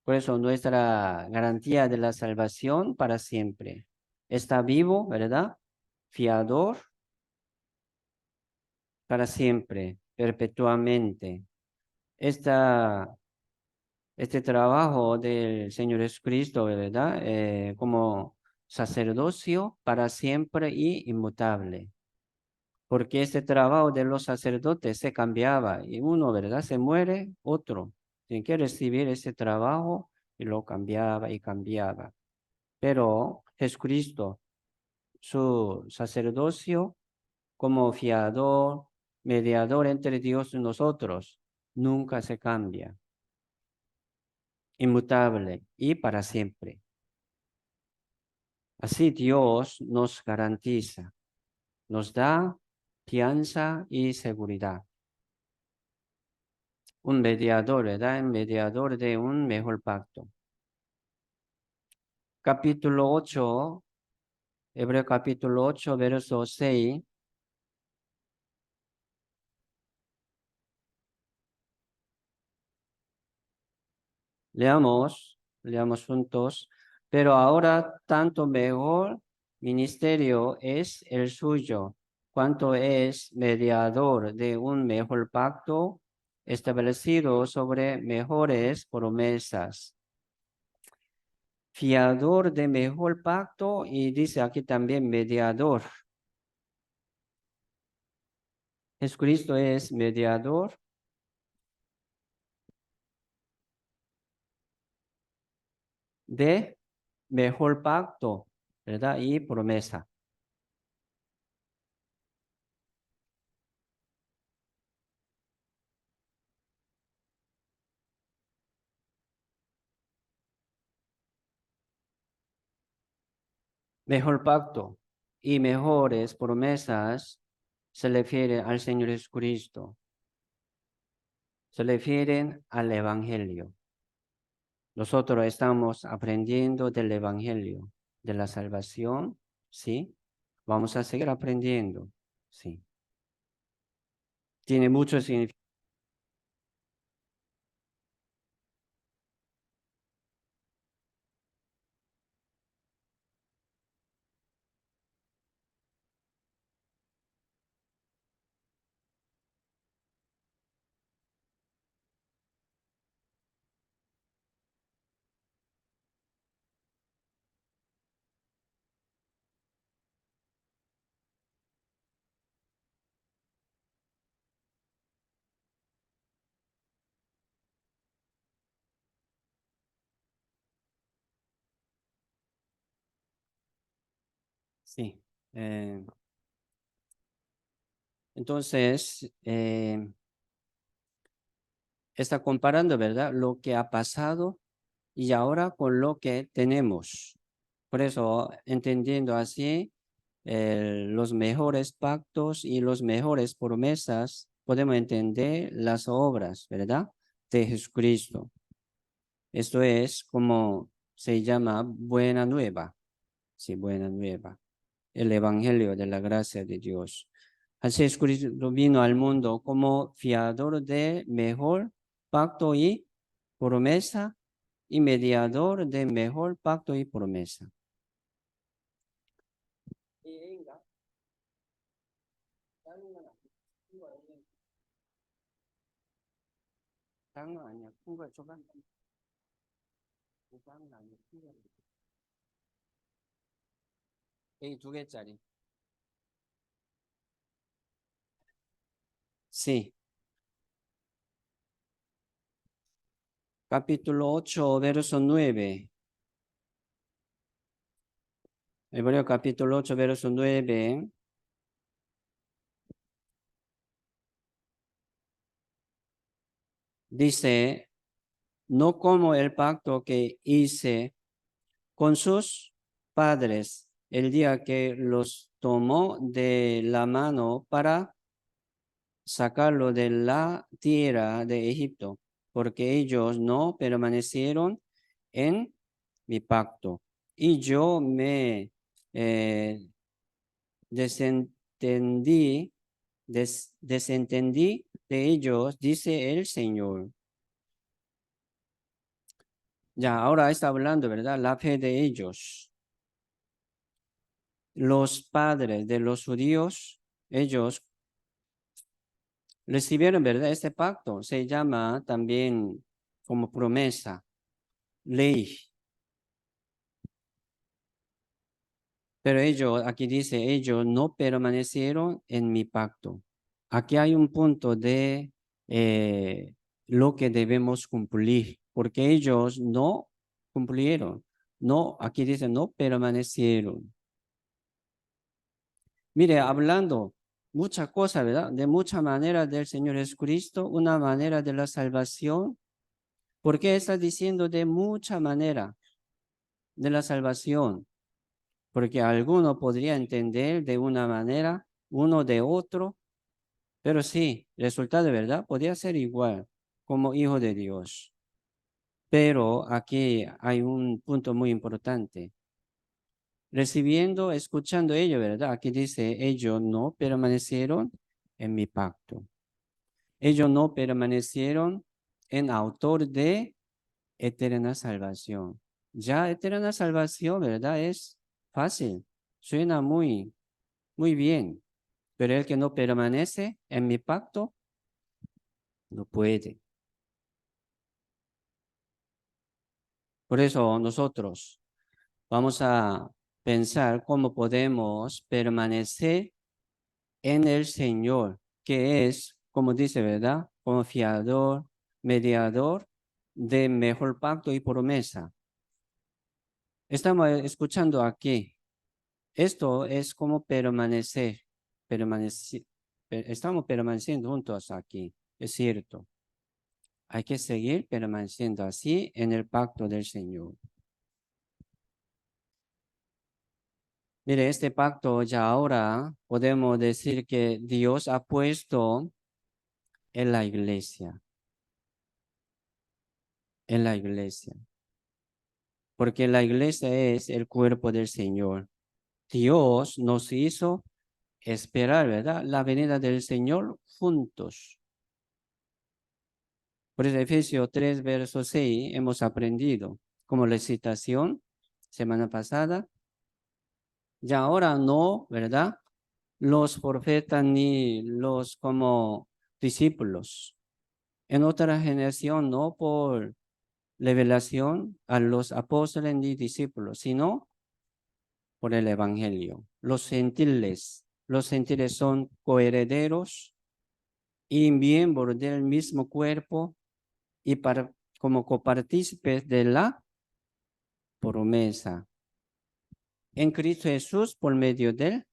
Por eso nuestra garantía de la salvación para siempre. Está vivo, ¿verdad? Fiador para siempre, perpetuamente. Este trabajo del Señor Jesucristo, ¿verdad? Como sacerdocio para siempre y inmutable. Porque este trabajo de los sacerdotes se cambiaba y uno, ¿verdad? Se muere, otro tiene que recibir ese trabajo y lo cambiaba y cambiaba. Pero Jesucristo, su sacerdocio como fiador, mediador entre Dios y nosotros, nunca se cambia, inmutable y para siempre. Así Dios nos garantiza, nos da fianza y seguridad. Un mediador, ¿verdad? Un mediador de un mejor pacto. Capítulo 8, Hebreo capítulo 8, verso 6. Leamos juntos. Pero ahora tanto mejor ministerio es el suyo, cuanto es mediador de un mejor pacto establecido sobre mejores promesas. Fiador de mejor pacto y dice aquí también mediador. Jesucristo es mediador de mejor pacto, ¿verdad? Y promesa. mejor pacto y mejores promesas se refiere al Señor Jesucristo, se refieren al Evangelio. Nosotros estamos aprendiendo del Evangelio, de la salvación, ¿sí? Vamos a seguir aprendiendo, ¿sí? Tiene mucho significado. Sí. eh, entonces, está comparando, ¿verdad? Lo que ha pasado y ahora con lo que tenemos. Por eso, entendiendo así, los mejores pactos y los mejores promesas, podemos entender las obras, ¿verdad? De Jesucristo. Esto es como se llama buena nueva, sí, buena nueva, el evangelio de la gracia de Dios. Así Jesucristo vino al mundo como fiador de mejor pacto y promesa y mediador de mejor pacto y promesa. 두 개짜리. Sí, capítulo 8, verso 9. Hebreo capítulo 8, verso 9. Dice, no como el pacto que hice con sus padres el día que los tomó de la mano para sacarlo de la tierra de Egipto, porque ellos no permanecieron en mi pacto. Y yo me eh, desentendí, desentendí de ellos, dice el Señor. Ya, ahora está hablando, ¿verdad? La fe de ellos. Los padres de los judíos, ellos recibieron, ¿verdad? Este pacto se llama también como promesa, ley. Pero ellos, aquí dice, ellos no permanecieron en mi pacto. Aquí hay un punto de lo que debemos cumplir, porque ellos no cumplieron. No, aquí dice, no permanecieron. Mire, hablando muchas cosas, ¿verdad? De muchas maneras del Señor Jesucristo, una manera de la salvación. ¿Por qué está diciendo de mucha manera de la salvación? Porque alguno podría entender de una manera, uno de otro, pero sí, el resultado de verdad podría ser igual como hijo de Dios. Pero aquí hay un punto muy importante. Recibiendo, escuchando ello, ¿verdad? Aquí dice, ellos no permanecieron en mi pacto. Ellos no permanecieron en autor de eterna salvación. Ya eterna salvación, ¿verdad? Es fácil, suena muy bien, pero el que no permanece en mi pacto no puede. Por eso nosotros vamos a pensar cómo podemos permanecer en el Señor, que es, como dice, ¿verdad? Confiador, mediador de mejor pacto y promesa. Estamos escuchando aquí. Esto es como permanecer, estamos permaneciendo juntos aquí, es cierto. Hay que seguir permaneciendo así en el pacto del Señor. Mire, este pacto ya ahora podemos decir que Dios ha puesto en la iglesia, en la iglesia, porque la iglesia es el cuerpo del Señor. Dios nos hizo esperar, ¿verdad? La venida del Señor juntos. Por eso Efesios 3, verso 6, hemos aprendido como la citación semana pasada. Ya ahora no, ¿verdad? Los profetas ni los como discípulos. En otra generación, no por revelación a los apóstoles ni discípulos, sino por el evangelio. Los gentiles son coherederos y miembros del mismo cuerpo y como copartícipes de la promesa en Cristo Jesús por medio del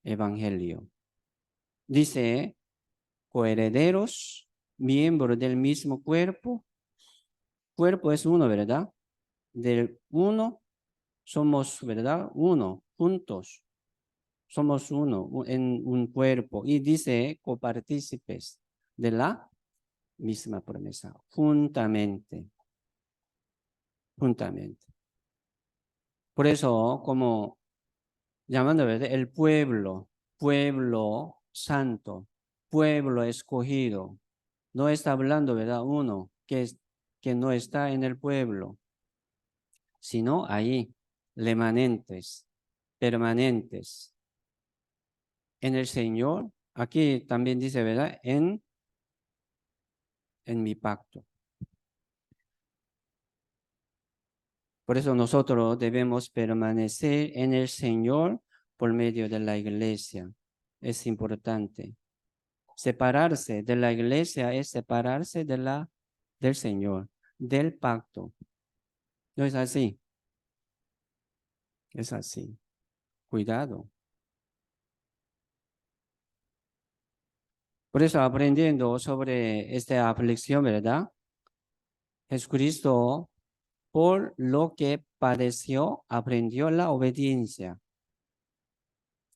evangelio. Dice, coherederos, miembros del mismo cuerpo. Cuerpo es uno, ¿verdad? Del uno somos, ¿verdad? Uno, juntos. Somos uno en un cuerpo. Y dice, copartícipes de la misma promesa, juntamente, juntamente. Por eso, como llamando, ¿verdad? El pueblo, pueblo santo, pueblo escogido. No está hablando, ¿verdad? Uno que no está en el pueblo, sino ahí, remanentes, permanentes en el Señor. Aquí también dice, ¿verdad? En mi pacto. Por eso nosotros debemos permanecer en el Señor por medio de la iglesia. Es importante. Separarse de la iglesia es separarse del Señor, del pacto. No es así. Es así. Cuidado. Por eso aprendiendo sobre esta aflicción, ¿verdad? Jesucristo, por lo que padeció, aprendió la obediencia.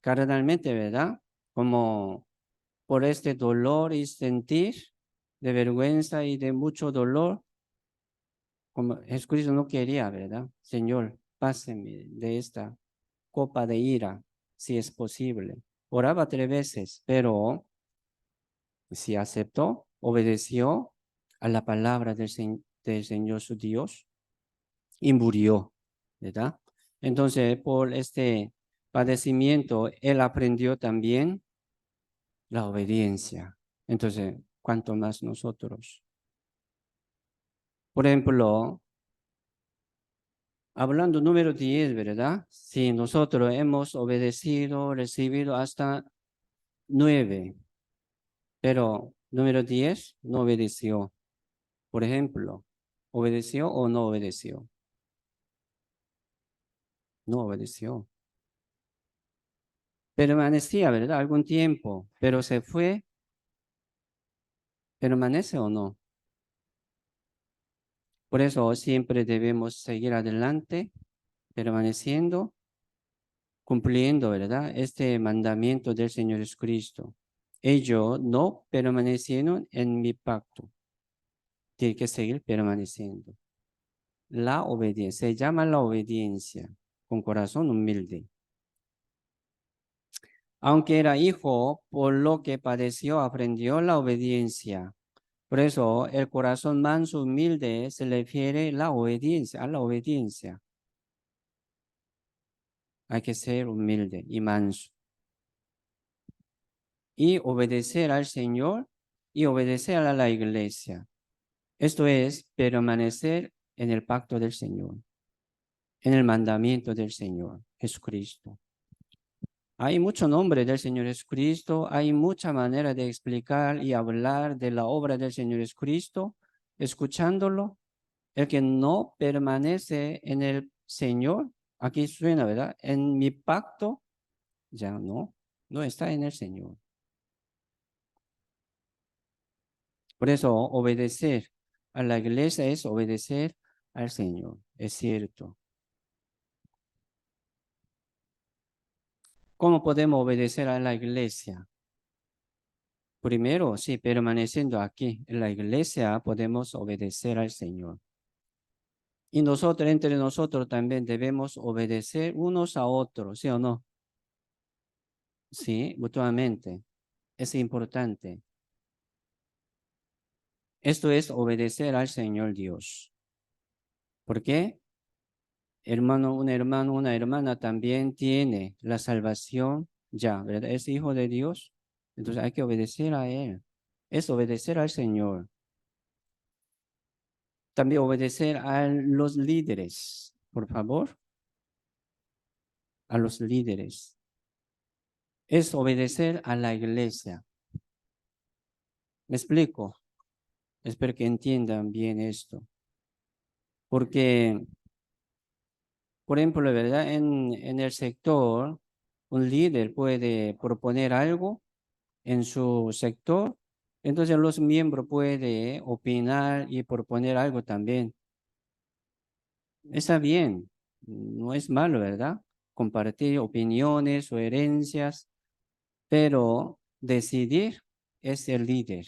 Carnalmente, ¿verdad? Como por este dolor y sentir de vergüenza y de mucho dolor, como Jesucristo no quería, ¿verdad? Señor, páseme de esta copa de ira, si es posible. Oraba 3 veces, pero si aceptó, obedeció a la palabra del Señor su Dios y murió, ¿verdad? Entonces, por este padecimiento, él aprendió también la obediencia. Entonces, ¿cuánto más nosotros? Por ejemplo, hablando número 10, ¿verdad? Si nosotros hemos obedecido, recibido hasta 9, pero número 10 no obedeció. Por ejemplo, ¿obedeció o no obedeció? No obedeció. Permanecía, ¿verdad? Algún tiempo, pero se fue. ¿Permanece o no? Por eso siempre debemos seguir adelante, permaneciendo, cumpliendo, ¿verdad? Este mandamiento del Señor Jesucristo. Ellos no permanecieron en mi pacto. Tiene que seguir permaneciendo. La obediencia, se llama la obediencia, con corazón humilde. Aunque era hijo, por lo que padeció, aprendió la obediencia. Por eso, el corazón manso, humilde, se refiere a la obediencia. Hay que ser humilde y manso. Y obedecer al Señor y obedecer a la iglesia. Esto es permanecer en el pacto del Señor, en el mandamiento del Señor Jesucristo. Hay mucho nombre del Señor Jesucristo, hay mucha manera de explicar y hablar de la obra del Señor Jesucristo, escuchándolo. El que no permanece en el Señor, aquí suena, ¿verdad? En mi pacto, ya no está en el Señor. Por eso obedecer a la iglesia es obedecer al Señor, es cierto. ¿Cómo podemos obedecer a la iglesia? Primero, sí, permaneciendo aquí en la iglesia podemos obedecer al Señor. Y nosotros, entre nosotros también debemos obedecer unos a otros, ¿sí o no? Sí, mutuamente. Es importante. Esto es obedecer al Señor Dios. ¿Por qué? Hermano, una hermana también tiene la salvación ya, ¿verdad? Es hijo de Dios. Entonces hay que obedecer a Él. Es obedecer al Señor. También obedecer a los líderes, por favor, a los líderes. Es obedecer a la iglesia. ¿Me explico? Espero que entiendan bien esto. Porque, por ejemplo, ¿verdad? En el sector, un líder puede proponer algo en su sector, entonces los miembros pueden opinar y proponer algo también. Está bien, no es malo, ¿verdad? Compartir opiniones, sugerencias, pero decidir es el líder,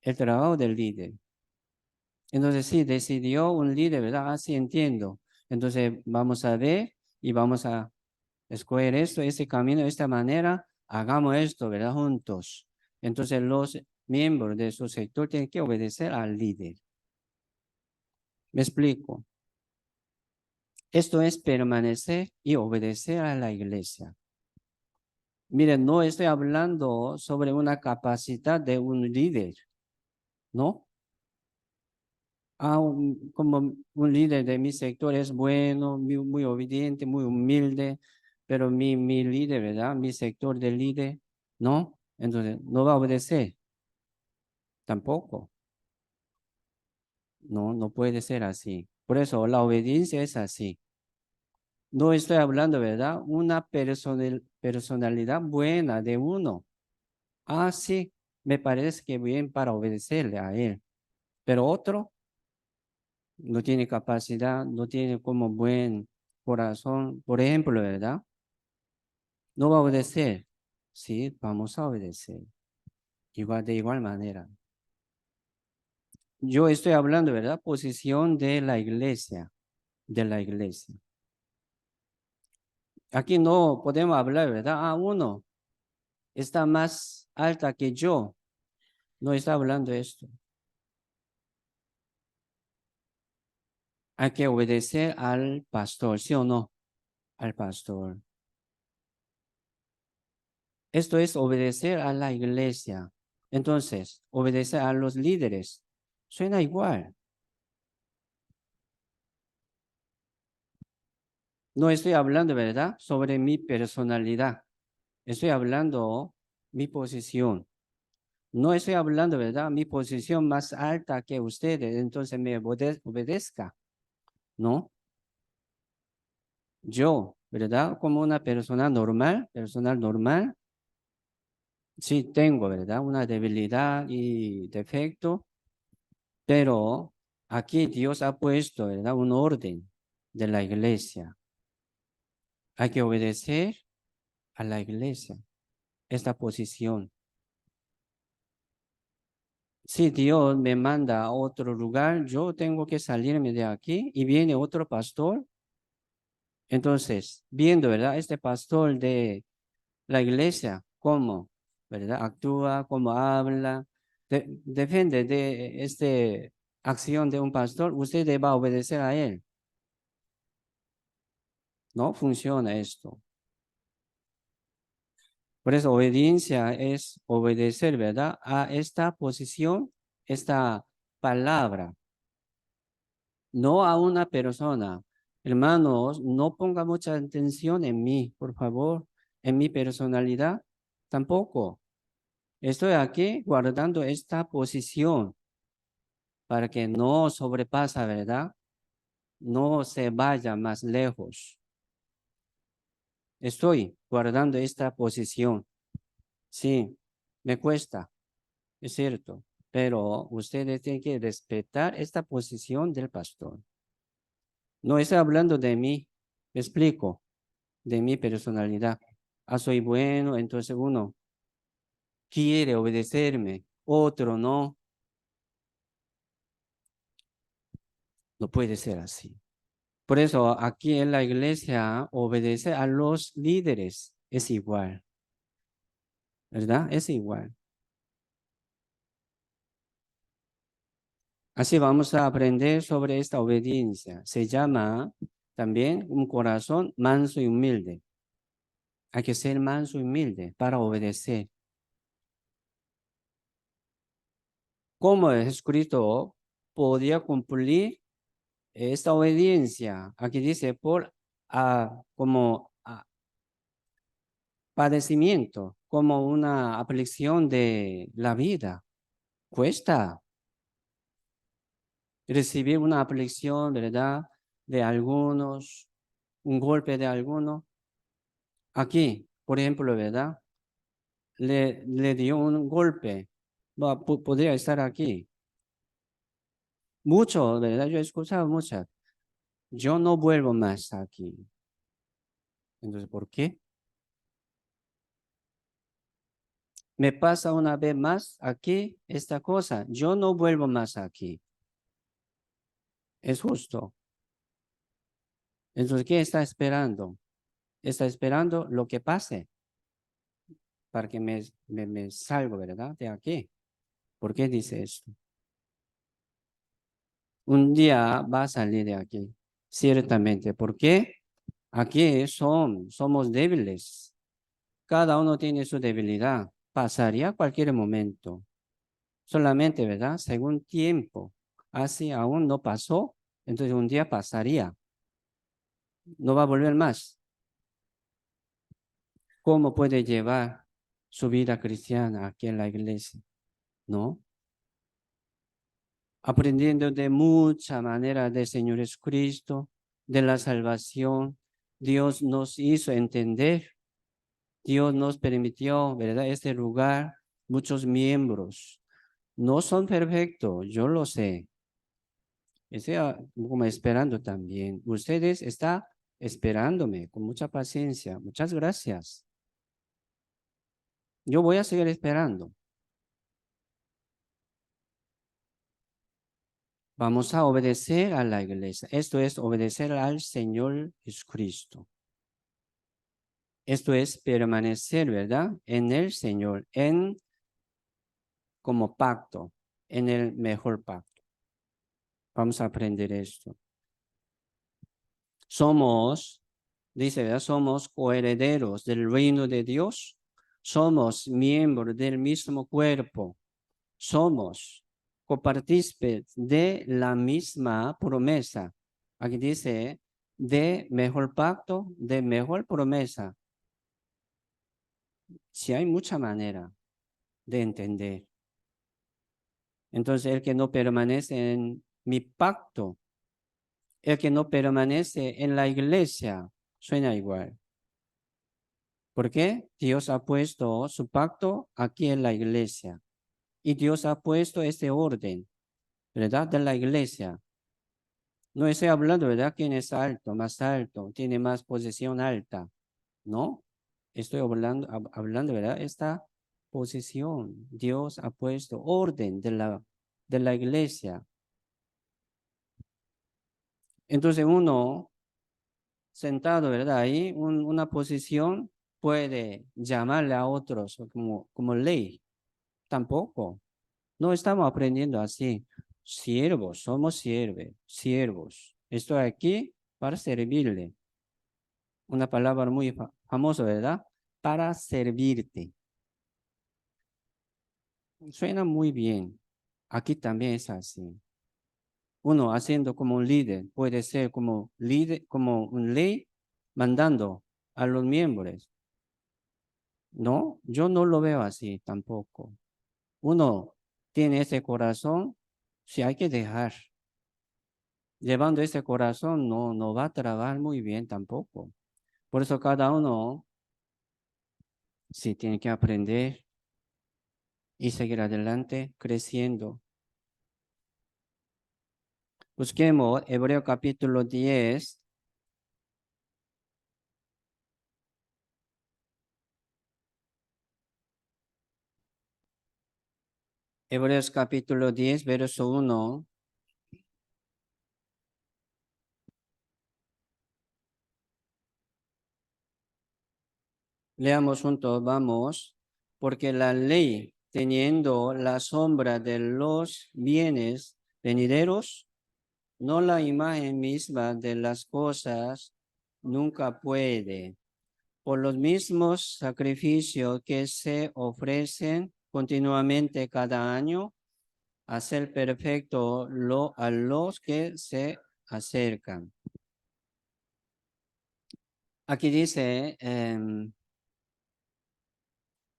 el trabajo del líder. Entonces, sí, decidió un líder, ¿verdad? Así entiendo. Entonces, vamos a ver y vamos a escoger esto, este camino, de esta manera, hagamos esto, ¿verdad? Juntos. Entonces, los miembros de su sector tienen que obedecer al líder. Me explico. Esto es permanecer y obedecer a la iglesia. Miren, no estoy hablando sobre una capacidad de un líder, ¿no? Como un líder de mi sector es bueno, muy obediente, muy humilde, pero mi líder, ¿verdad? Mi sector de líder, no. Entonces, no va a obedecer tampoco. No, no puede ser así. Por eso, la obediencia es así. No estoy hablando, ¿verdad? Una personalidad buena de uno. Ah, sí, me parece que bien para obedecerle a él. Pero otro no tiene capacidad, no tiene como buen corazón, por ejemplo, ¿verdad? No va a obedecer. Sí, vamos a obedecer. Igual, de igual manera. Yo estoy hablando, ¿verdad? Posición de la iglesia, de la iglesia. Aquí no podemos hablar, ¿verdad? Ah, uno está más alta que yo. No está hablando esto. Hay que obedecer al pastor, ¿sí o no? Al pastor. Esto es obedecer a la iglesia. Entonces, obedecer a los líderes. Suena igual. No estoy hablando, ¿verdad?, sobre mi personalidad. Estoy hablando mi posición. No estoy hablando, ¿verdad?, mi posición más alta que ustedes. Entonces me obedezca. No. Yo, ¿verdad? Como una persona normal, personal normal. Sí tengo, ¿verdad?, una debilidad y defecto. Pero aquí Dios ha puesto, ¿verdad?, un orden de la iglesia. Hay que obedecer a la iglesia, esta posición. Si Dios me manda a otro lugar, yo tengo que salirme de aquí y viene otro pastor. Entonces, viendo, ¿verdad?, este pastor de la iglesia, cómo, ¿verdad?, actúa, cómo habla, depende de esta acción de un pastor, usted va a obedecer a él. No funciona esto. Por eso obediencia es obedecer, ¿verdad?, a esta posición, esta palabra, no a una persona. Hermanos, no ponga mucha atención en mí, por favor, en mi personalidad, tampoco. Estoy aquí guardando esta posición para que no sobrepasa, ¿verdad? No se vaya más lejos. Estoy guardando esta posición. Sí, me cuesta. Es cierto, pero ustedes tienen que respetar esta posición del pastor. No estoy hablando de mí, me explico, de mi personalidad. soy bueno, entonces uno quiere obedecerme, otro no. No puede ser así. Por eso aquí en la iglesia obedece a los líderes. Es igual, ¿verdad? Es igual. Así vamos a aprender sobre esta obediencia. Se llama también un corazón manso y humilde. Hay que ser manso y humilde para obedecer. ¿Cómo Jesucristo podía cumplir esta obediencia? Aquí dice por como padecimiento, como una aflicción de la vida. Cuesta recibir una aflicción, ¿verdad? De algunos, un golpe de algunos. Aquí, por ejemplo, ¿verdad? Le dio un golpe. Podría estar aquí. Mucho, ¿verdad? Yo he escuchado muchas. Yo no vuelvo más aquí. Entonces, ¿por qué? Me pasa una vez más aquí esta cosa. Yo no vuelvo más aquí. Es justo. Entonces, ¿qué está esperando? Está esperando lo que pase para que me salgo, ¿verdad? De aquí. ¿Por qué dice esto? Un día va a salir de aquí, ciertamente. ¿Por qué? Aquí somos débiles. Cada uno tiene su debilidad. Pasaría cualquier momento. Solamente, ¿verdad? Según tiempo. Así aún no pasó, entonces un día pasaría. No va a volver más. ¿Cómo puede llevar su vida cristiana aquí en la iglesia? ¿No? Aprendiendo de mucha manera del Señor Jesucristo, de la salvación. Dios nos hizo entender, Dios nos permitió, ¿verdad? Este lugar, muchos miembros. No son perfectos, yo lo sé. Estoy como esperando también. Ustedes están esperándome con mucha paciencia. Muchas gracias. Yo voy a seguir esperando. Vamos a obedecer a la iglesia. Esto es obedecer al Señor Jesucristo. Esto es permanecer, ¿verdad? En el Señor, como pacto, en el mejor pacto. Vamos a aprender esto. Somos, dice, ¿verdad? Somos coherederos del reino de Dios. Somos miembros del mismo cuerpo. Somos copartícipes de la misma promesa. Aquí dice, de mejor pacto, de mejor promesa. Si hay mucha manera de entender. Entonces, el que no permanece en mi pacto, el que no permanece en la iglesia, suena igual. ¿Por qué? Dios ha puesto su pacto aquí en la iglesia. Y Dios ha puesto este orden, ¿verdad? De la iglesia. No estoy hablando, ¿verdad? ¿Quién es alto, más alto, tiene más posición alta? No. Estoy hablando, ¿verdad? Esta posición. Dios ha puesto orden de la iglesia. Entonces uno sentado, ¿verdad? Ahí, una posición puede llamarle a otros como ley. Tampoco. No estamos aprendiendo así. Siervos, somos siervos. Estoy aquí para servirle. Una palabra muy famosa, ¿verdad? Para servirte. Suena muy bien. Aquí también es así. Uno haciendo como un líder, puede ser como líder, como un ley mandando a los miembros. No, yo no lo veo así tampoco. Uno tiene ese corazón, si hay que dejar. Llevando ese corazón no va a trabajar muy bien tampoco. Por eso cada uno sí tiene que aprender y seguir adelante creciendo. Busquemos Hebreo capítulo 10. Hebreos capítulo 10, verso 1. Leamos juntos, vamos. Porque la ley, teniendo la sombra de los bienes venideros, no la imagen misma de las cosas, nunca puede. Por los mismos sacrificios que se ofrecen continuamente cada año, hacer perfecto a los que se acercan. Aquí dice,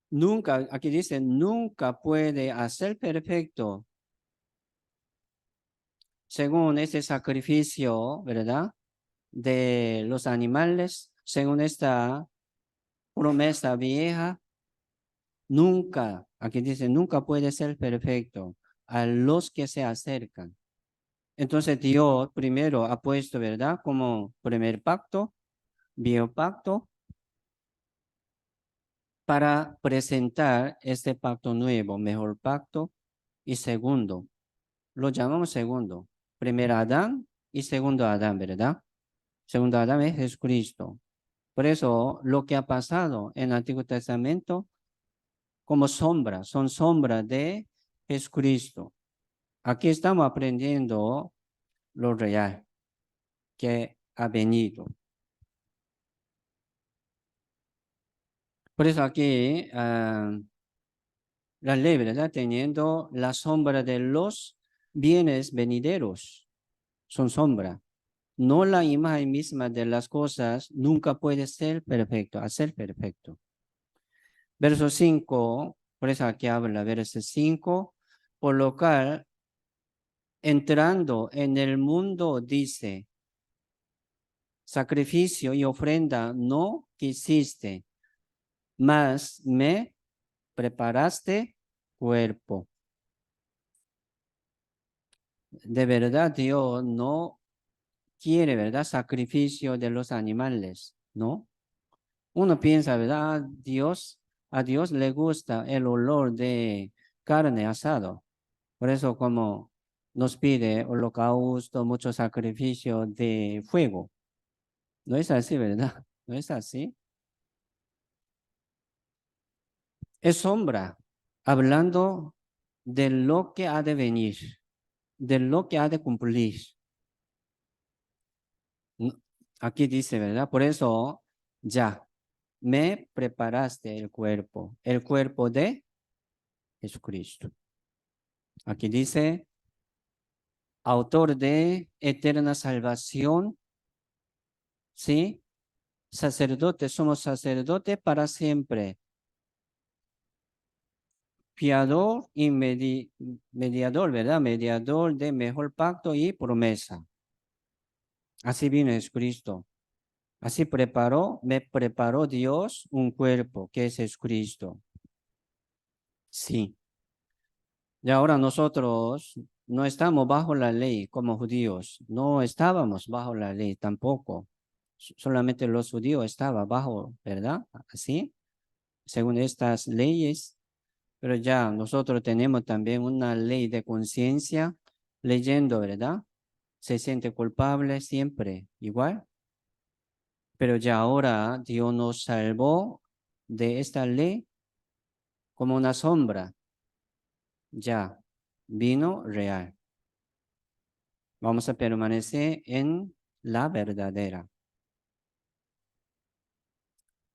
nunca, aquí dice, nunca puede hacer perfecto según este sacrificio, ¿verdad? De los animales, según esta promesa vieja, nunca, aquí dice, nunca puede ser perfecto a los que se acercan. Entonces Dios primero ha puesto, ¿verdad? Como primer pacto, viejo pacto, para presentar este pacto nuevo, mejor pacto, y segundo, lo llamamos segundo, primero Adán y segundo Adán, ¿verdad? Segundo Adán es Jesucristo. Por eso lo que ha pasado en el Antiguo Testamento como sombra, son sombras de Jesucristo. Aquí estamos aprendiendo lo real que ha venido. Por eso aquí la ley, ¿verdad? Teniendo la sombra de los bienes venideros, son sombra. No la imagen misma de las cosas nunca puede ser perfecto, hacer perfecto. Verso 5, por eso aquí habla, verso 5, por lo cual, entrando en el mundo, dice, sacrificio y ofrenda no quisiste, mas me preparaste cuerpo. De verdad, Dios no quiere, ¿verdad? Sacrificio de los animales, ¿no? Uno piensa, ¿verdad? A Dios le gusta el olor de carne asado. Por eso como nos pide holocausto, mucho sacrificio de fuego. No es así, ¿verdad? No es así. Es sombra, hablando de lo que ha de venir, de lo que ha de cumplir. Aquí dice, ¿verdad? Por eso ya me preparaste el cuerpo de Jesucristo. Aquí dice, autor de eterna salvación, ¿sí? Sacerdote, somos sacerdote para siempre. Fiador y mediador, ¿verdad? Mediador de mejor pacto y promesa. Así vino Jesucristo. Así me preparó Dios un cuerpo que es Jesucristo. Sí. Y ahora nosotros no estamos bajo la ley como judíos. No estábamos bajo la ley tampoco. Solamente los judíos estaban bajo, ¿verdad? Así, según estas leyes. Pero ya nosotros tenemos también una ley de conciencia leyendo, ¿verdad? Se siente culpable siempre, igual. Pero ya ahora Dios nos salvó de esta ley como una sombra. Ya vino real. Vamos a permanecer en la verdadera.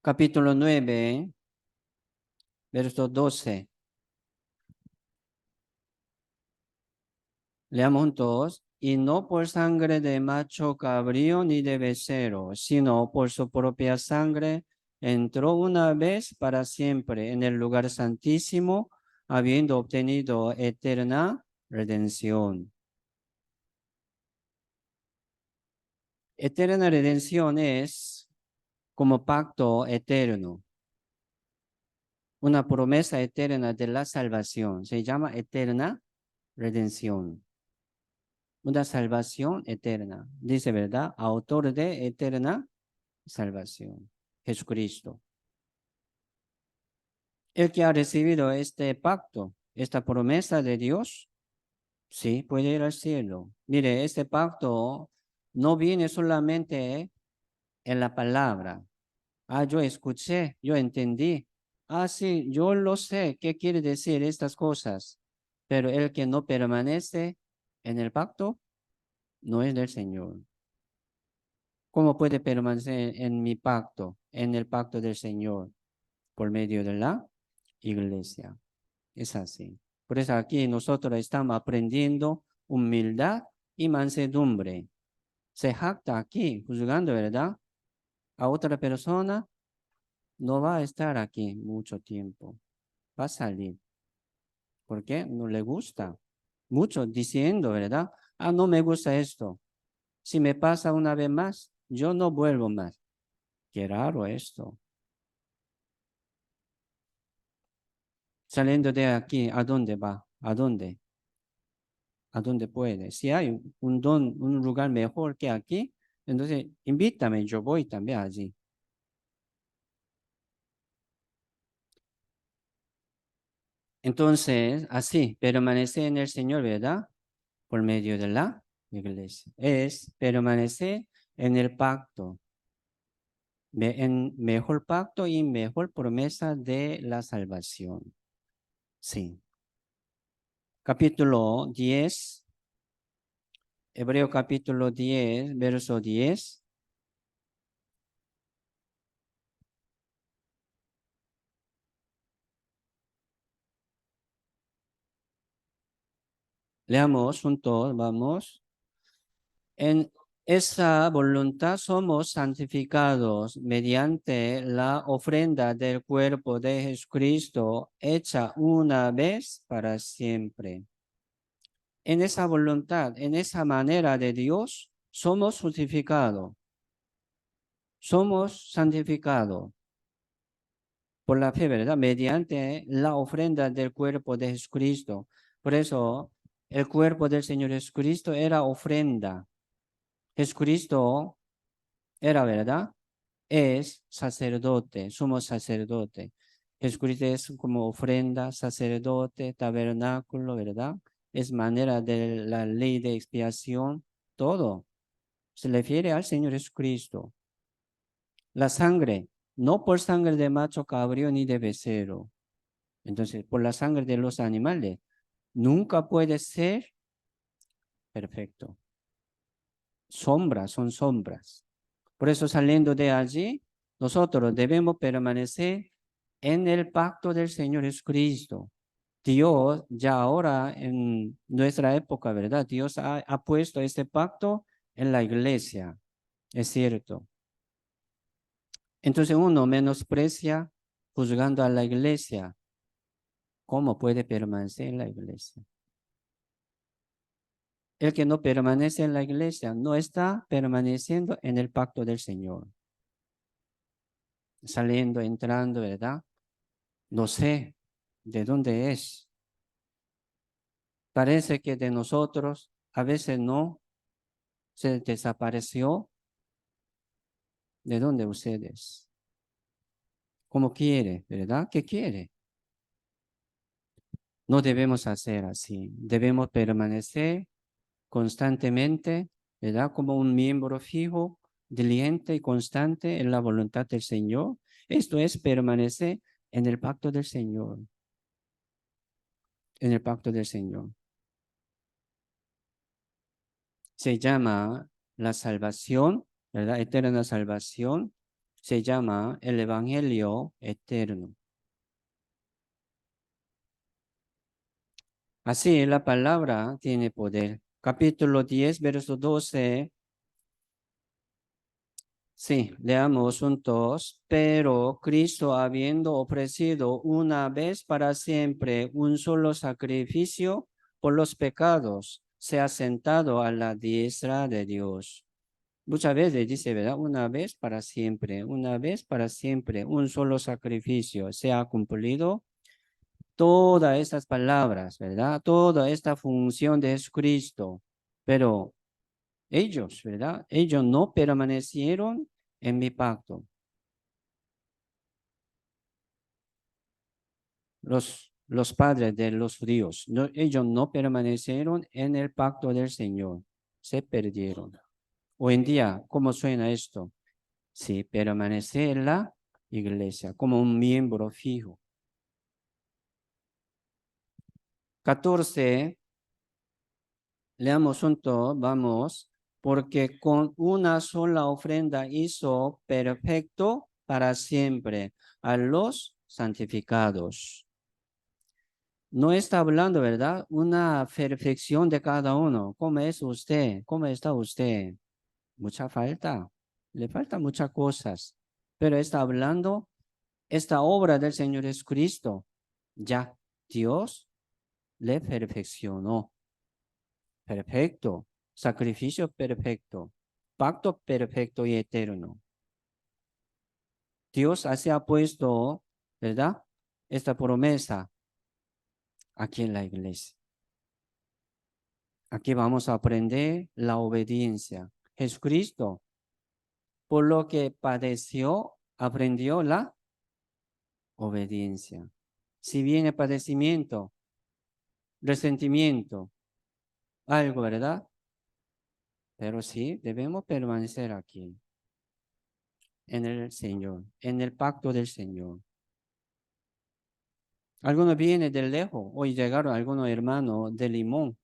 Capítulo 9, verso 12. Leamos juntos. Y no por sangre de macho cabrío ni de becerro, sino por su propia sangre, entró una vez para siempre en el lugar santísimo, habiendo obtenido eterna redención. Eterna redención es como pacto eterno, una promesa eterna de la salvación. Se llama eterna redención. Una salvación eterna. Dice, ¿verdad? Autor de eterna salvación. Jesucristo. El que ha recibido este pacto, esta promesa de Dios, sí, puede ir al cielo. Mire, este pacto no viene solamente en la palabra. Ah, yo escuché, yo entendí. Ah, sí, yo lo sé, qué quiere decir estas cosas. Pero el que no permanece en el pacto no es del Señor. ¿Cómo puede permanecer en mi pacto, en el pacto del Señor? Por medio de la iglesia. Es así. Por eso aquí nosotros estamos aprendiendo humildad y mansedumbre. Se jacta aquí, juzgando, ¿verdad? A otra persona no va a estar aquí mucho tiempo. Va a salir. ¿Por qué? No le gusta. Mucho diciendo, ¿verdad? Ah, no me gusta esto. Si me pasa una vez más, yo no vuelvo más. Qué raro esto. Saliendo de aquí, ¿a dónde va? ¿A dónde? ¿A dónde puede? Si hay un don, un lugar mejor que aquí, entonces invítame, yo voy también allí. Entonces, así, permanecer en el Señor, ¿verdad? Por medio de la iglesia. Es permanecer en el pacto, en mejor pacto y mejor promesa de la salvación. Sí. Capítulo 10, Hebreo capítulo 10, verso 10. Leamos juntos, vamos. En esa voluntad somos santificados mediante la ofrenda del cuerpo de Jesucristo hecha una vez para siempre. En esa voluntad, en esa manera de Dios, somos justificados, somos santificados por la fe, ¿verdad? Mediante la ofrenda del cuerpo de Jesucristo. Por eso, el cuerpo del Señor Jesucristo era ofrenda. Jesucristo era, ¿verdad? Es sacerdote, somos sacerdote. Jesucristo es como ofrenda, sacerdote, tabernáculo, ¿verdad? Es manera de la ley de expiación, todo se refiere al Señor Jesucristo. La sangre, no por sangre de macho cabrío ni de becerro. Entonces, por la sangre de los animales, nunca puede ser perfecto. Sombras son sombras. Por eso saliendo de allí, nosotros debemos permanecer en el pacto del Señor Jesucristo. Dios ya ahora en nuestra época, ¿verdad? Dios ha puesto este pacto en la iglesia, es cierto. Entonces uno menosprecia juzgando a la iglesia. ¿Cómo puede permanecer en la iglesia? El que no permanece en la iglesia no está permaneciendo en el pacto del Señor. Saliendo, entrando, ¿verdad? No sé de dónde es. Parece que de nosotros a veces no se desapareció. ¿De dónde ustedes? ¿Cómo quiere, verdad? ¿Qué quiere? No debemos hacer así. Debemos permanecer constantemente, ¿verdad? Como un miembro fijo, diligente y constante en la voluntad del Señor. Esto es permanecer en el pacto del Señor, en el pacto del Señor. Se llama la salvación, ¿verdad? Eterna salvación. Se llama el Evangelio eterno. Así la palabra tiene poder. Capítulo 10, verso 12. Sí, leamos juntos. Pero Cristo, habiendo ofrecido una vez para siempre un solo sacrificio por los pecados, se ha sentado a la diestra de Dios. Muchas veces dice, ¿verdad? Una vez para siempre, un solo sacrificio se ha cumplido. Todas estas palabras, ¿verdad? Toda esta función de Jesucristo. Pero ellos, ¿verdad? Ellos no permanecieron en mi pacto. los padres de los judíos. Ellos no permanecieron en el pacto del Señor, se perdieron. Hoy en día, ¿cómo suena esto? Sí, permanece en la iglesia como un miembro fijo. 14, leamos juntos, vamos, porque con una sola ofrenda hizo perfecto para siempre a los santificados. No está hablando, ¿verdad? Una perfección de cada uno. ¿Cómo es usted? ¿Cómo está usted? Mucha falta. Le faltan muchas cosas. Pero está hablando esta obra del Señor Jesucristo. Ya, Dios le perfeccionó. Perfecto. Sacrificio perfecto. Pacto perfecto y eterno. Dios así ha puesto, ¿verdad? Esta promesa aquí en la iglesia. Aquí vamos a aprender la obediencia. Jesucristo, por lo que padeció, aprendió la obediencia. Si viene padecimiento, resentimiento, algo, ¿verdad? Pero sí, debemos permanecer aquí, en el Señor, en el pacto del Señor. Algunos vienen de lejos, hoy llegaron algunos hermanos de Limón.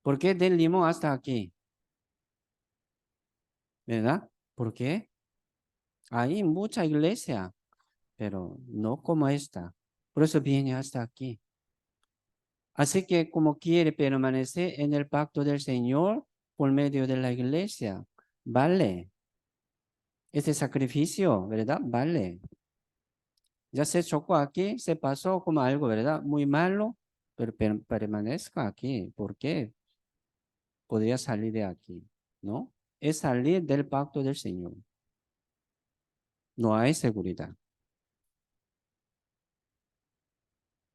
¿Por qué del Limón hasta aquí? ¿Verdad? ¿Por qué? Hay mucha iglesia, pero no como esta. Por eso viene hasta aquí. Así que como quiere permanecer en el pacto del Señor por medio de la iglesia, vale. Este sacrificio, ¿verdad? Vale. Ya se chocó aquí, se pasó como algo, ¿verdad? Muy malo, pero permanezca aquí. ¿Por qué? Podría salir de aquí, ¿no? Es salir del pacto del Señor. No hay seguridad.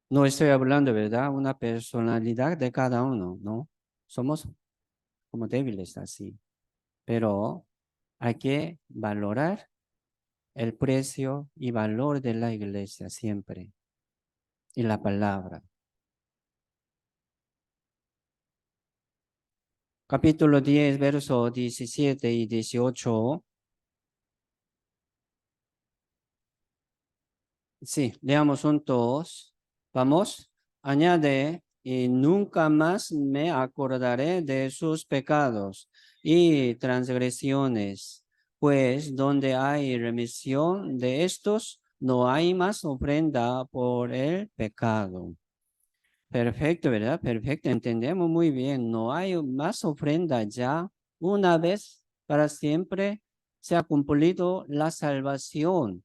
No estoy hablando, ¿verdad? Una personalidad de cada uno, ¿no? Somos como débiles así. Pero hay que valorar el precio y valor de la iglesia siempre. Y la palabra. Capítulo 10, versos 17 y 18. Sí, leamos juntos. Vamos. Añade, y nunca más me acordaré de sus pecados y transgresiones, pues donde hay remisión de estos, no hay más ofrenda por el pecado. Perfecto, ¿verdad? Perfecto, entendemos muy bien. No hay más ofrenda ya. Una vez para siempre se ha cumplido la salvación.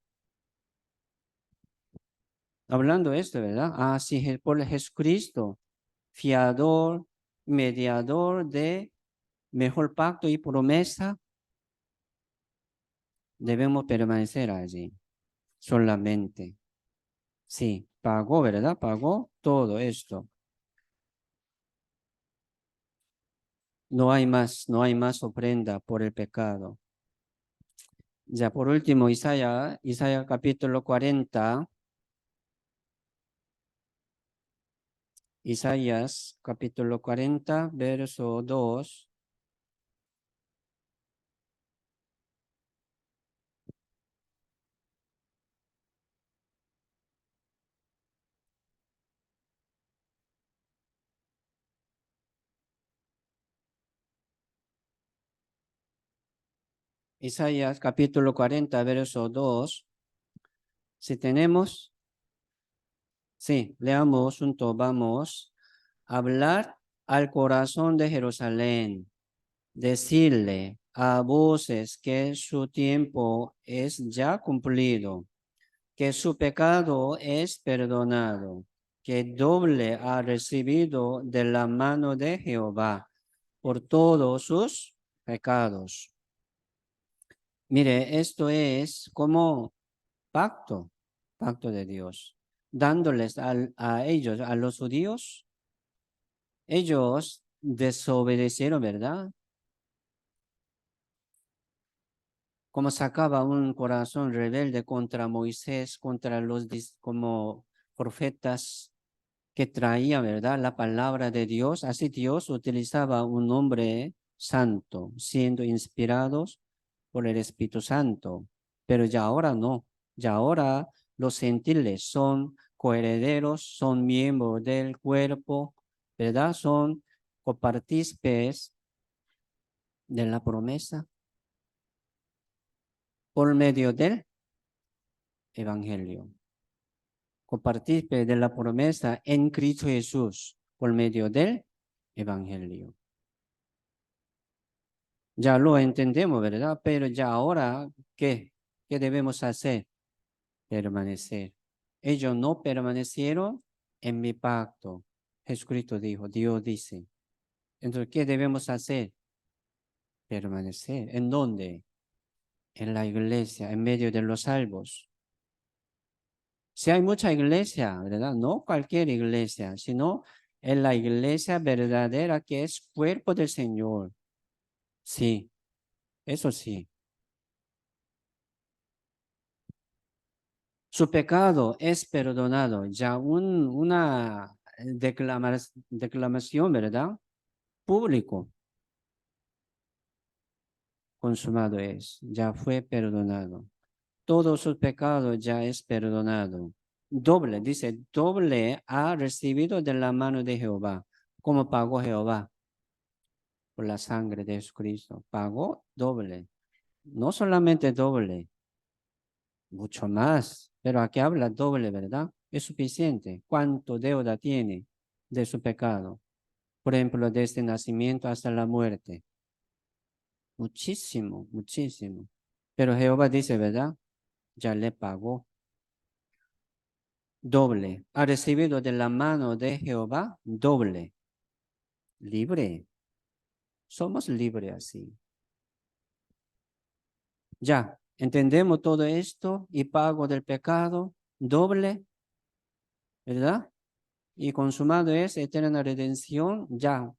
Hablando esto, ¿verdad? Así por Jesucristo, fiador, mediador de mejor pacto y promesa, debemos permanecer allí solamente. Sí, pagó, ¿verdad? Pagó todo esto. No hay más ofrenda por el pecado. Ya por último, Isaías capítulo 40. Isaías capítulo 40, verso 2. Isaías capítulo 40, verso 2. Si tenemos, sí, leamos juntos, vamos. Hablar al corazón de Jerusalén, decirle a voces que su tiempo es ya cumplido, que su pecado es perdonado, que doble ha recibido de la mano de Jehová por todos sus pecados. Mire, esto es como pacto, pacto de Dios, dándoles a ellos, a los judíos, ellos desobedecieron, ¿verdad? Como sacaba un corazón rebelde contra Moisés, contra los, como profetas que traían, ¿verdad? La palabra de Dios. Así Dios utilizaba un hombre santo, siendo inspirados por el Espíritu Santo. Pero ya ahora no. Ya ahora los gentiles son coherederos, son miembros del cuerpo, ¿verdad? Son copartícipes de la promesa por medio del Evangelio. Copartícipe de la promesa en Cristo Jesús por medio del Evangelio. Ya lo entendemos, ¿verdad? Pero ya ahora, ¿qué? ¿Qué debemos hacer? Permanecer. Ellos no permanecieron en mi pacto. Jesucristo dijo, Dios dice. Entonces, ¿qué debemos hacer? Permanecer. ¿En dónde? En la iglesia, en medio de los salvos. Si hay mucha iglesia, ¿verdad? No cualquier iglesia, sino en la iglesia verdadera que es cuerpo del Señor. Sí, eso sí. Su pecado es perdonado. Ya una declamación, ¿verdad? Público, consumado es. Ya fue perdonado. Todos sus pecados ya es perdonado. Doble, dice, doble ha recibido de la mano de Jehová. ¿Cómo pagó Jehová? Por la sangre de Jesucristo. Pagó doble. No solamente doble, mucho más. Pero aquí habla doble, ¿verdad? Es suficiente. ¿Cuánto deuda tiene de su pecado? Por ejemplo, desde el nacimiento hasta la muerte. Muchísimo, muchísimo. Pero Jehová dice, ¿verdad? Ya le pagó doble. Ha recibido de la mano de Jehová doble. Libre. Somos libres así. Ya, entendemos todo esto y pago del pecado doble, ¿verdad? Y consumado es eterna redención, ya.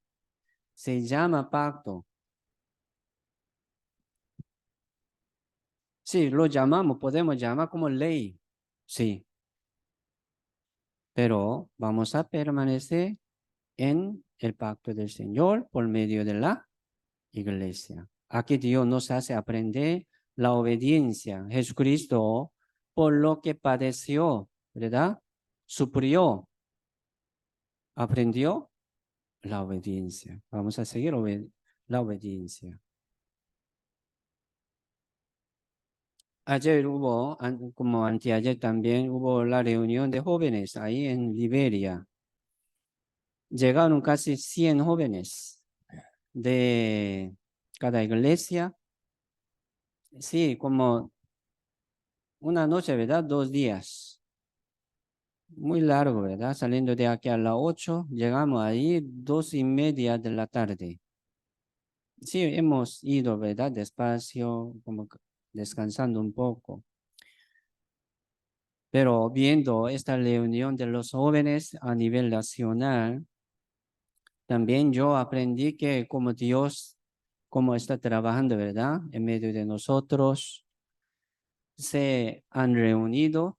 Se llama pacto. Sí, lo llamamos, podemos llamar como ley. Sí, pero vamos a permanecer en el pacto del Señor por medio de la iglesia. Aquí Dios nos hace aprender la obediencia. Jesucristo, por lo que padeció, ¿verdad? Sufrió, aprendió la obediencia. Vamos a seguir la obediencia. Ayer hubo, como anteayer también, hubo la reunión de jóvenes ahí en Liberia. Llegaron casi 100 jóvenes de cada iglesia. Sí, como una noche, ¿verdad? 2 días. Muy largo, ¿verdad? Saliendo de aquí a las 8, llegamos ahí 2:30 de la tarde. Sí, hemos ido, ¿verdad? Despacio, como descansando un poco. Pero viendo esta reunión de los jóvenes a nivel nacional, también yo aprendí que como Dios, como está trabajando, ¿verdad? En medio de nosotros, se han reunido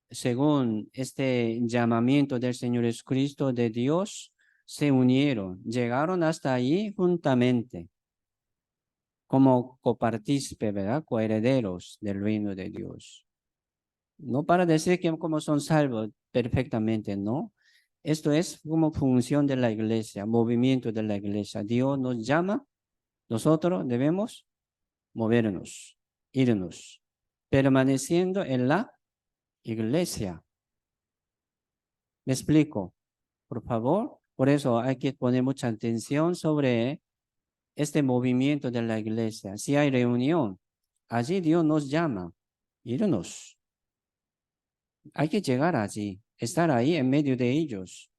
según este llamamiento del Señor Jesucristo de Dios, se unieron, llegaron hasta ahí juntamente, como copartícipe, ¿verdad? Coherederos del reino de Dios. No para decir que como son salvos perfectamente, no. Esto es como función de la iglesia, movimiento de la iglesia. Dios nos llama, nosotros debemos movernos, irnos, permaneciendo en la iglesia. ¿Me explico? Por favor. Por eso hay que poner mucha atención sobre este movimiento de la iglesia. Si hay reunión, allí Dios nos llama, irnos. Hay que llegar allí, estar ahí en medio de ellos.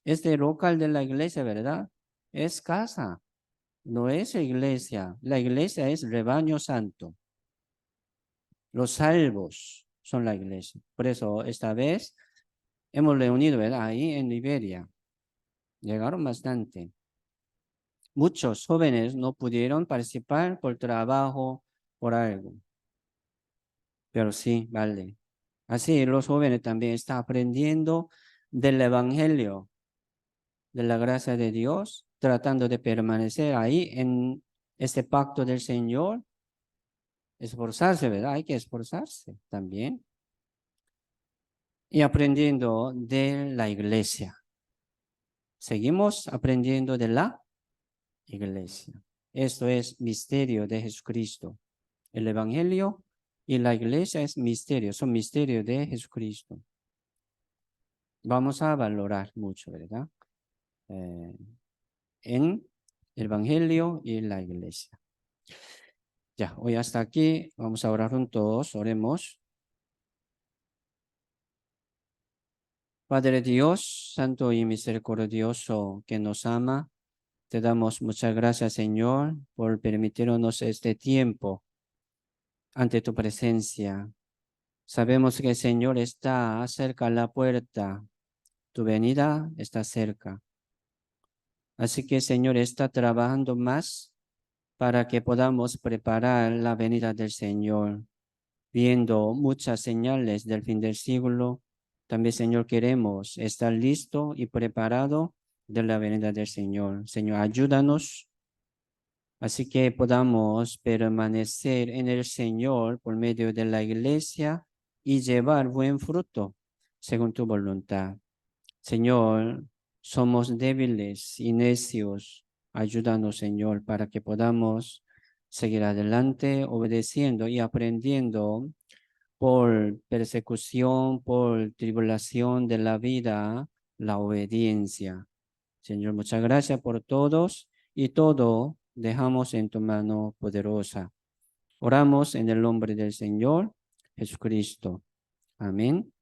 Este local de la iglesia, ¿verdad? Es casa, no es iglesia. La iglesia es rebaño santo. Los salvos son la iglesia. Por eso esta vez hemos reunido, ¿verdad? Ahí en Liberia. Llegaron bastante. Muchos jóvenes no pudieron participar por trabajo, por algo. Pero sí, vale. Así los jóvenes también están aprendiendo del Evangelio, de la gracia de Dios, tratando de permanecer ahí en este pacto del Señor, esforzarse, ¿verdad? Hay que esforzarse también. Y aprendiendo de la iglesia. Seguimos aprendiendo de la iglesia. Esto es misterio de Jesucristo. El Evangelio y la iglesia es misterio, son misterios de Jesucristo. Vamos a valorar mucho, ¿verdad? En el Evangelio y la iglesia. Ya, hoy hasta aquí. Vamos a orar juntos. Oremos. Padre Dios, santo y misericordioso, que nos ama, te damos muchas gracias, Señor, por permitirnos este tiempo ante tu presencia. Sabemos que el Señor está cerca a la puerta. Tu venida está cerca. Así que el Señor está trabajando más para que podamos preparar la venida del Señor. Viendo muchas señales del fin del siglo, también, Señor, queremos estar listo y preparado de la venida del Señor. Señor, ayúdanos, así que podamos permanecer en el Señor por medio de la iglesia y llevar buen fruto según tu voluntad. Señor, somos débiles y necios. Ayúdanos, Señor, para que podamos seguir adelante obedeciendo y aprendiendo por persecución, por tribulación de la vida, la obediencia. Señor, muchas gracias por todos y todo dejamos en tu mano poderosa. Oramos en el nombre del Señor Jesucristo. Amén.